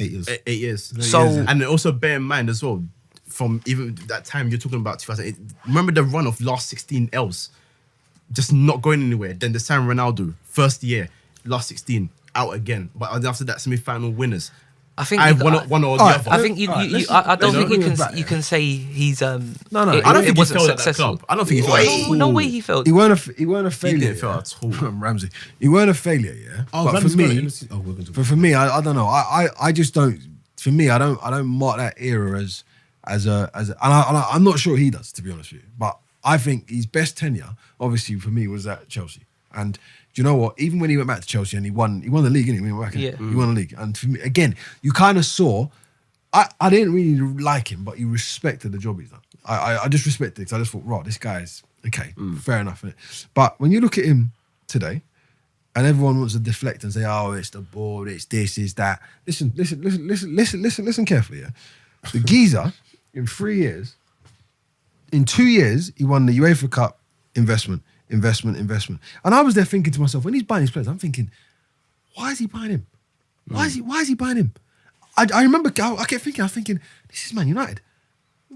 8 years. 8 years. So- and also bear in mind as well, from even that time you're talking about 2008. Remember the run of last 16 L's, just not going anywhere. Then the San Ronaldo first year, last 16 out again. But after that, semi-final winners. I think I you- one or the other. I think I don't think you can say he's I don't it think he wasn't failed at that successful. club. I don't think he failed. No way he failed. He weren't a failure. didn't fail at all. Ramsey. He weren't a failure, yeah. Oh, but Ramsey's for got me, it. Oh, we're going to for me, I don't know. I just don't. For me, I don't mark that era as a. And I'm not sure he does, to be honest with you. But I think his best tenure, obviously for me, was at Chelsea. And do you know what? Even when he went back to Chelsea and he won the league, didn't he? When he went back, Yeah. he won the league. And for me, again, you kind of saw. I didn't really like him, but you respected the job he's done. I just respected it because I just thought, right, this guy's okay, fair enough. Innit? But when you look at him today, and everyone wants to deflect and say, oh, it's the board, it's this, it's that. Listen carefully, yeah. The geezer, in 3 years, in 2 years, he won the UEFA Cup investment. And I was there thinking to myself, when he's buying his players, I'm thinking, why is he buying him? Why is he buying him? I remember, I kept thinking, this is Man United.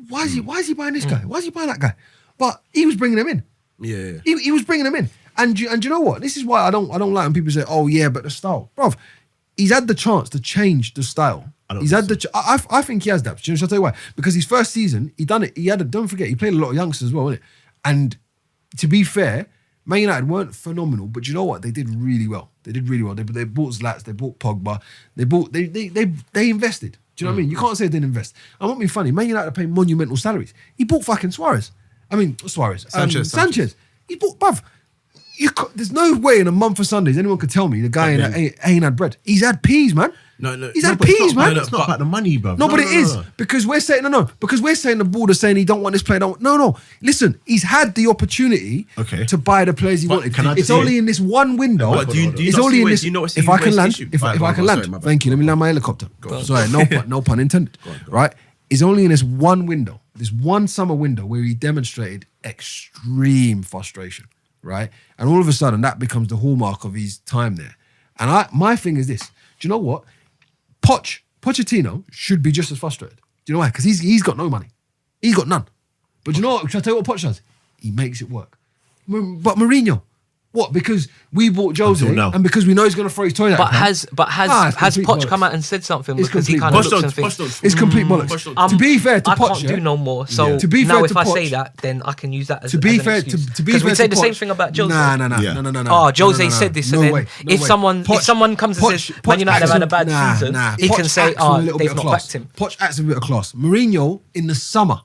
Why is he buying this guy? Why is he buying that guy? But he was bringing them in. Yeah. He was bringing them in. And you know what? This is why I don't like when people say, oh yeah, but the style. Bruv, he's had the chance to change the style. I think he has that. Shall I tell you why? Because his first season, he done it. Don't forget, he played a lot of youngsters as well, innit? And to be fair, Man United weren't phenomenal, but you know what? They did really well. They bought Zlats, they bought Pogba, they invested. Do you know what I mean? You can't say they didn't invest. I'm not being funny. Man United are paying monumental salaries. He bought fucking Sanchez. He bought, bruv. There's no way in a month of Sundays anyone could tell me the guy ain't had bread. He's had peas, man. He's had peas, man. It's not about the money, bro. No, but it is. Because we're saying, because we're saying the board is saying he don't want this player. No. Listen, he's had the opportunity to buy the players he wanted. It's only in this one window. It's only in this. If I can land, if I can land, thank you. Let me land my helicopter. Sorry, no pun intended. Right? It's only in this one window, this one summer window where he demonstrated extreme frustration. Right? And all of a sudden, that becomes the hallmark of his time there. And my thing is this. Do you know what? Pochettino should be just as frustrated. Do you know why? Because he's got no money. He's got none. But do you know what? Should I tell you what Poch does? He makes it work. But Mourinho, what? Because we bought Jose and because we know he's going to throw his toy out. But has Poch come out and said something because he kind of looks and thinks it's complete bollocks. To be fair to I Poch, can't do no more. So to be now fair if to I Poch, say that, then I can use that as to be as an fair excuse. to be Because fair we say to the same Poch- thing about Jose. No. Oh, Jose said this, and then if someone comes and says Man United have had a bad season, he can say, they've not backed him. Poch acts with a bit of class. Mourinho in the summer,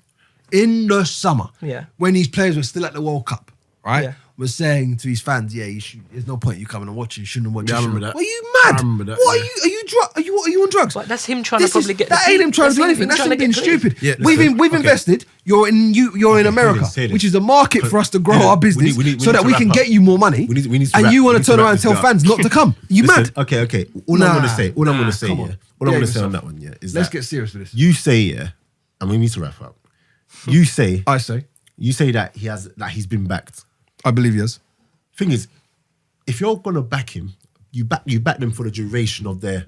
Yeah. when his players were still at the World Cup, right, Yeah. was saying to his fans, there's no point you coming and watching. You shouldn't watch. Yeah, I remember that. Are you mad? I remember that, What yeah. are you on drugs? But that's him trying to probably get. That ain't him trying to do anything. That's him being stupid. Yeah, We've invested. You're in America, say this. which is a market for us to grow our business, we need so that to we wrap can up. get you more money. We need to and wrap- you want we to need to turn wrap around and this tell up. fans not to come. You Listen, mad? Okay. All I'm gonna say, come on. all I'm Yeah, gonna say on yourself. that one, is Let's that get serious with this. you say, and we need to wrap up. You say that he's been backed. I believe he has. Thing is, if you're gonna back him, you back them for the duration of their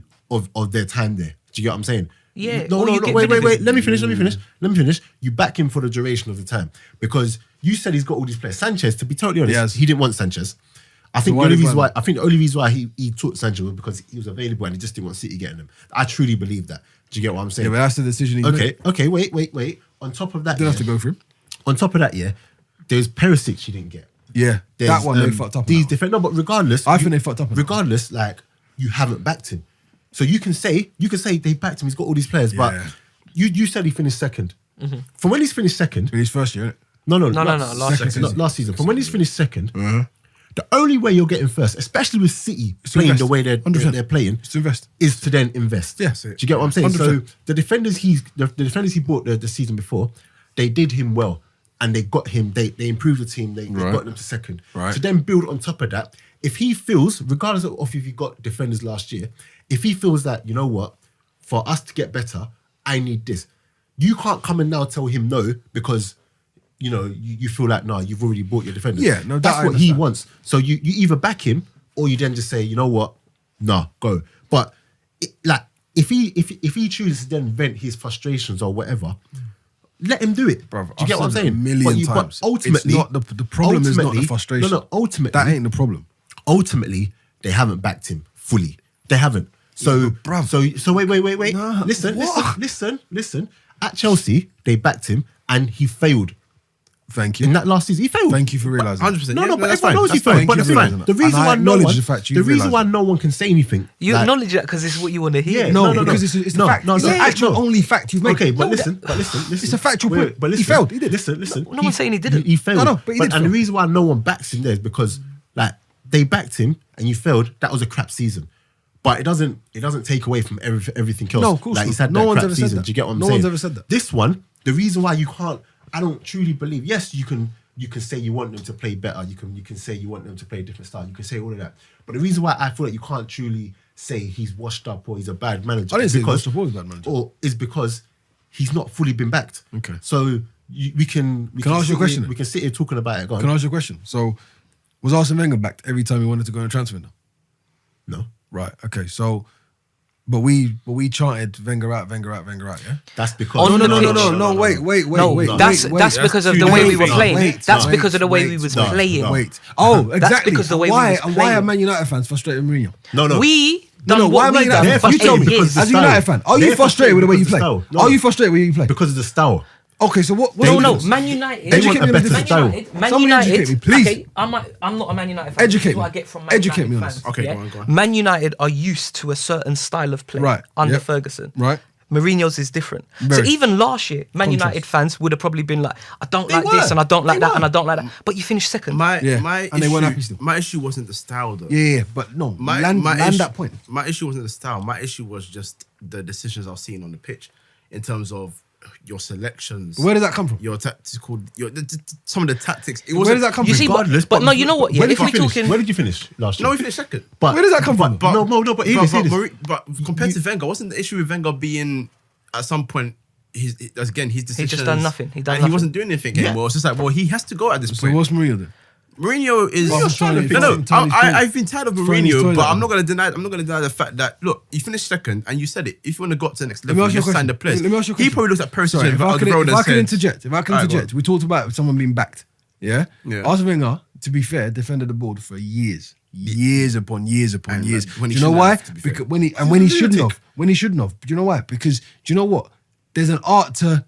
time there. Do you get what I'm saying? Yeah, No, or you get rid of wait. him. Let me finish. You back him for the duration of the time because you said he's got all these players. Sanchez, to be totally honest, Yes. he didn't want Sanchez. I think why the did he buy only reason why he took Sanchez was because he was available and he just didn't want City getting him. I truly believe that. Do you get what I'm saying? Yeah, but that's the decision he's made. Okay. Wait. On top of that, Didn't have to go for him. On top of that, there's Perisic you didn't get. Yeah, There's, that one they fucked up. These on that one. defend no, but regardless, I think they fucked up on that. Regardless, like you haven't backed him, so you can say they backed him. He's got all these players, but Yeah. you said he finished second. From when he's finished second, In his first year, innit? no, last season. not last season. From when he's finished second, the only way you're getting first, especially with City playing invest. the way they're 100%. playing, It's to invest. is to then invest. Yeah. Do you get what I'm saying? 100%. So the defenders he bought the season before, they did him well. And they got him, they improved the team, they got them to second. Right. To then build on top of that, if he feels, regardless of if he got defenders last year, if he feels that, you know what, for us to get better, I need this. you can't come and now tell him no because you feel like you've already bought your defenders. Yeah, no, that's that I what he understand. wants. So you either back him or you then just say, you know what, go. But if he chooses to then vent his frustrations or whatever, let him do it. Bruv, do you get what I'm said it saying? a million times. But ultimately, it's not the problem is not the frustration. No, ultimately, that ain't the problem. Ultimately, they haven't backed him fully. They haven't. So, bruv. So wait. Nah, Listen. At Chelsea, they backed him and he failed. Thank you. In that last season, he failed. Thank you for realising. 100%. No, but that's everyone fine. knows he That's fine. failed. But Thank you for realising the that. reason And I why acknowledge the fact you've realised no one can say anything. You like- acknowledge that because it's what you want to hear. Yeah, No, no, because it's a fact. It's the actual only fact you've made. Okay, but No, listen. It's a factual Wait, point. but He listen, failed. He did. Listen. No one's saying he didn't. He failed. No, but he did And the fail. reason why no one backs him there is because they backed him and you failed. That was a crap season. But it doesn't take away from everything else. No, of course He's not. had No that one's crap ever said season. that. Do you get what I'm No saying? one's ever said that. This one, the reason why you can't, I don't truly believe. Yes, you can say you want them to play better. You can say you want them to play a different style. You can say all of that. But the reason why I feel like you can't truly say he's washed up or he's a bad manager, I didn't is say because, washed up or he's a bad manager. or is because he's not fully been backed. Okay. So we can I ask you a question? We can sit here talking about it. Go on. Can I ask you a question? So, was Arsene Wenger backed every time he wanted to go on a transfer window? No. Right. Okay. So, but we chanted Wenger out, yeah. That's because On the pitch. No. Wait. No, that's because of the too way we were late. playing. That's because of the way we was no, playing. no. Wait. Oh, exactly. because the way we why? was And why are playing. Man United fans frustrated with Mourinho? No. We No, done why what am I we United done fan? for You tell 8 me, years. as a United fan, are you They're frustrated with the way you play? because of the style. No. Are you frustrated with the way you play? because of the style. Okay, so what? No, difference? Man United. They want a better Man style. United. Man Somebody United. educate me, please. Okay, I'm not a Man United fan. Educate This is what me. I get from Man Educate United me on fans. this. Okay, yeah? go on. Man United are used to a certain style of play Right, under yep. Ferguson. Right. Mourinho's is different. Very. So even last year, Man Contrast. United fans would have probably been like, I don't They like were. this and I don't like They that were. and I don't like that. But you finished second. My And they issue, weren't happy still. my issue wasn't the style though. Yeah, but no. Land issue, that point. My issue wasn't the style. My issue was just the decisions I was seeing on the pitch in terms of your selections. Where does that come from? Your tactical, some of the tactics. It Where wasn't. does that come You from? see, Regardless, but no, you know what? Yeah, Where if did you we're finish? talking, Where did you finish last year? No, we finished second. But Where does that come from? But hear this. But compared to Wenger, wasn't the issue with Wenger being at some point his decisions? just done nothing. He done and nothing. he wasn't doing anything anymore. It's just like, well, he has to go at this So point. what's Mourinho then? Mourinho is. Well, I'm trying to No, fix him. I've been tired of Throwing his Mourinho, toilet but out. I'm not going to deny the fact that look, you finished second and you said it. If you want to go to the next Let me level, ask you a just sign question. the players. Let me ask you a He question. probably looks at Perisic Sorry, and if I can said, interject, Alright, go on. we talked about someone being backed. Yeah? Yeah. Arsene Wenger, to be fair, defended the board for years upon years. And Do when he you know shouldn't why? have, to be fair. Because when he shouldn't have. Do you know why? Because do you know what? There's an art to.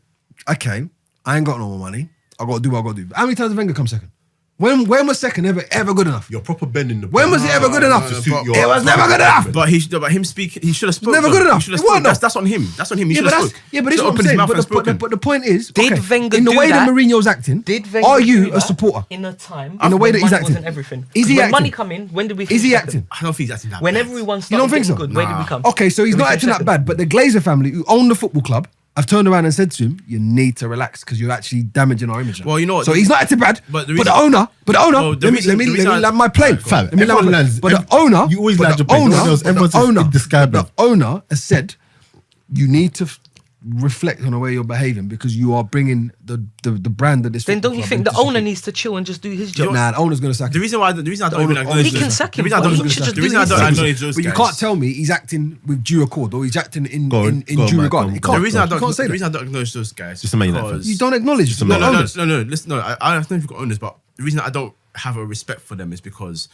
Okay, I ain't got no more money. I got to do what I got to do. How many times did Wenger come second? When was second ever good enough? You're proper bending the. When was it ever good enough? to suit but- your- It was never good enough. But him speak. He should have spoken. Never good enough. He should have It wasn't spoken. though. That's on him. That's on him. He Yeah, should but have that's spoken. yeah, but this is Should what have I'm saying. opened his mouth But and the, spoken. but the point is, Did okay, Wenger in the do way that that? Mourinho's acting, Did Wenger are do you a that supporter? in a time In the way that when he's money acting? wasn't everything? Is he when acting? money come in, when did we? Is finish he second? acting? I don't think he's acting that When bad. everyone You don't started think getting so? good, where did we come? Okay, so he's Did we not finish acting that second? bad, but the Glazer family, who own the football club, have turned around and said to him, "You need to relax because you're actually damaging our image." Well, you know what? So he's not acting bad, But but the the reason- owner, Well, the reason- let me the reason land my plane. Fam, Let me land everyone my lands- plane. But the owner, you always but land the your plane. No one else- owner, everyone's but the owner, in disguise, but the owner has said, you need to reflect on the way you're behaving because you are bringing the brand of this. Then football don't you club think the into owner disrepute. needs to chill and just do his job? Nah, the owner's gonna sack The him. reason why I don't even acknowledge He can those- sack the him, reason I but don't- he should just the do reason I his don't job. acknowledge those But you guys- can't tell me he's acting with due accord or he's acting in Go on, due Mike, regard. go on, You go can't, on. The reason I you don't can't say the reason that. I don't acknowledge those guys. Just a Man United because- fan. You don't acknowledge Just a the man. owners. No. Listen, no. I don't know if you've got owners, but the reason I don't have a respect for them is because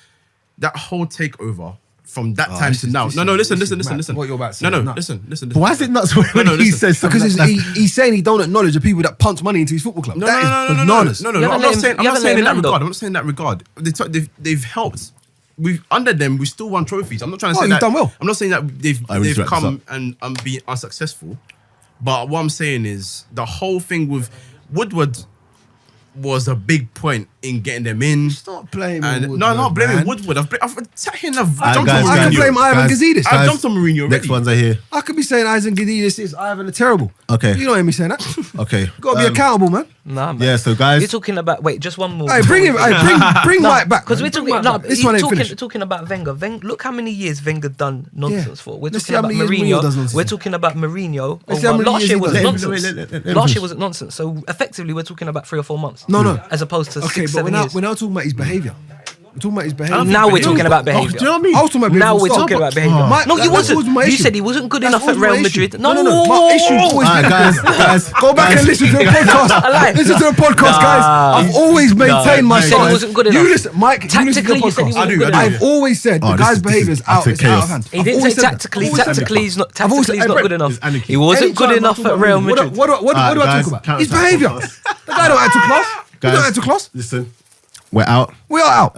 that whole takeover from that time this to is- now. this No, is- listen. this is mad. What you're about to say No, is nuts. listen. But why is it nuts when No, he listen. says something Because like that? he's saying he don't acknowledge the people that pumped money into his football club. No, That is bananas. No. You haven't I'm let not him- saying. I'm you not haven't saying let in that him land, regard. though. I'm not saying in that regard. They've helped. We've under them. We still won trophies. I'm not trying to say you've that. done well. I'm not saying that they've I really wrap this come and been unsuccessful. But what I'm saying is the whole thing with Woodward was a big point in getting them in. Stop blaming And Woodward, no, I'm not blaming man. Woodward. I've sat here and I've Alright, jumped guys, on I can guys, Mourinho. blame Ivan guys, Gazidis. I've jumped on Mourinho already. Next ones are here. I could be saying Ivan Gazidis is Ivan are terrible. Okay. You don't hear me saying that. Okay. Got to be accountable, man. Nah, man. Yeah, so guys, You're talking about just one more. Hey, bring him. Hey, bring Mike back. Because we're man. talking. Bring Mike No, back. This he's one ain't finished. talking about Wenger. Look how many years Wenger done nonsense for. We're Let's see talking how about many years Mourinho does Mourinho. nonsense. We're talking about Mourinho. Let's see how many Last years year he was does. nonsense. Let him Last finish. year wasn't nonsense. So effectively, we're talking about 3 or 4 months. No. As opposed to Okay, 6, but 7 years. we're now talking about his behaviour. We're talking about his behaviour. Now we're talking about do you know behaviour. what I mean? I was talking about Now behaviour. we're Stop. talking about behaviour. Mike, No, you that's always wasn't. my You issue. said he wasn't good That's enough at always my Real issue. Madrid. No. My issue has always Alright, been guys, Go back and listen to the podcast. I lied. Listen to the podcast, guys. I've always maintained my You said he stance. wasn't good You enough. listen, Mike. You listen to the Tactically, you said he podcast. wasn't do, good I do. enough. I've always said Oh, the this guy's is- behaviour this is is out utter of chaos. hand. He I've didn't always say said that. tactically. I've always said that. Tactically, he's not. I've always Tactically, he's said- not hey, good enough. It's anarchy. He wasn't good Anytime I enough talk at about Real Mourinho, Madrid. What do I guys, talk about? counter His attack behaviour. podcast. The guy don't act to class. He don't Guys, act to class. listen, we're out. We are out.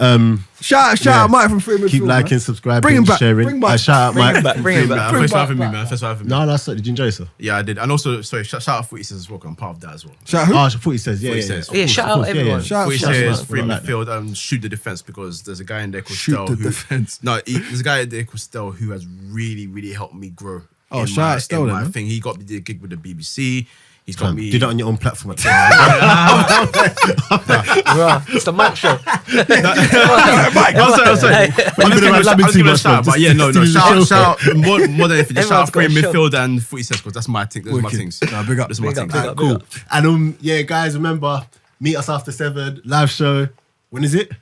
Shout out Mike from Free Midfield. Keep liking, man. subscribing, Bring him back. sharing. Bring him back. Shout out Bring Mike. him back. Bring him back. Thanks for back, having me, back. man. Thanks for having me. No, that's it. Did you enjoy yourself? Yeah, I did. And also, sorry, shout out Footy Says as well. 'Cause I'm part of that as well. Shout out who? Oh, I thought he says, yeah, Footy yeah, says. yeah. Yeah, Of course, shout of out course, yeah, everyone. yeah. Shout out Footy Shout out Says Shout free out like midfield, shoot the defense because there's a guy in there called Shoot Stel the who. defence. No, there's a guy in there called Stel who has really, really helped me grow. Oh, in shout my- out Stel in then, my man. thing. He got me the gig with the BBC. He's got Fam, me. do that on your own platform. It's the Mike show. Mike, I'm sorry. I'm gonna write Lamin too much, man. But yeah, no. Just do the Shout out more than anything. Just shout out Everyone's got free a show. midfield and Footy Says because that's my thing. Those are my Wicked. things. Nah, big up. Those are my Big up, things. big up. Cool. And yeah, guys, remember, meet us after 7 live show. When is it?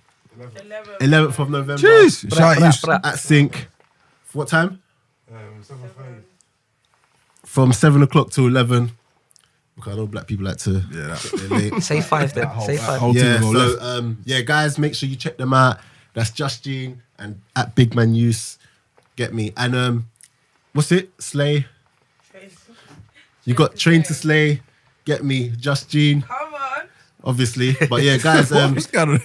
11th of November. Jeez. Shout out you. At Sync. What time? 7:30. From 7 o'clock to 11. Because I know black people like to get there late. Say 5 then. Say 5. whole team Yeah, will go so yeah, guys, make sure you check them out. That's Just Gene and at Big Man Use. Get me. And what's it? Slay. You got Train to Slay. Get me. Just Gene. Come on. Obviously. But yeah, guys, What's going on?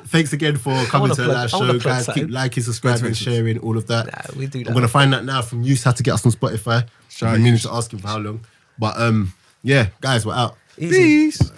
thanks again for coming wanna to the plug- live I wanna show. plug Guys, something. keep liking, subscribing, sharing, all of that. Nah, we do that. I'm gonna find that now from Use how to get us on Spotify. Shout I've out been meaning Use. to ask him for how long. But yeah, guys, we're out. Easy. Peace.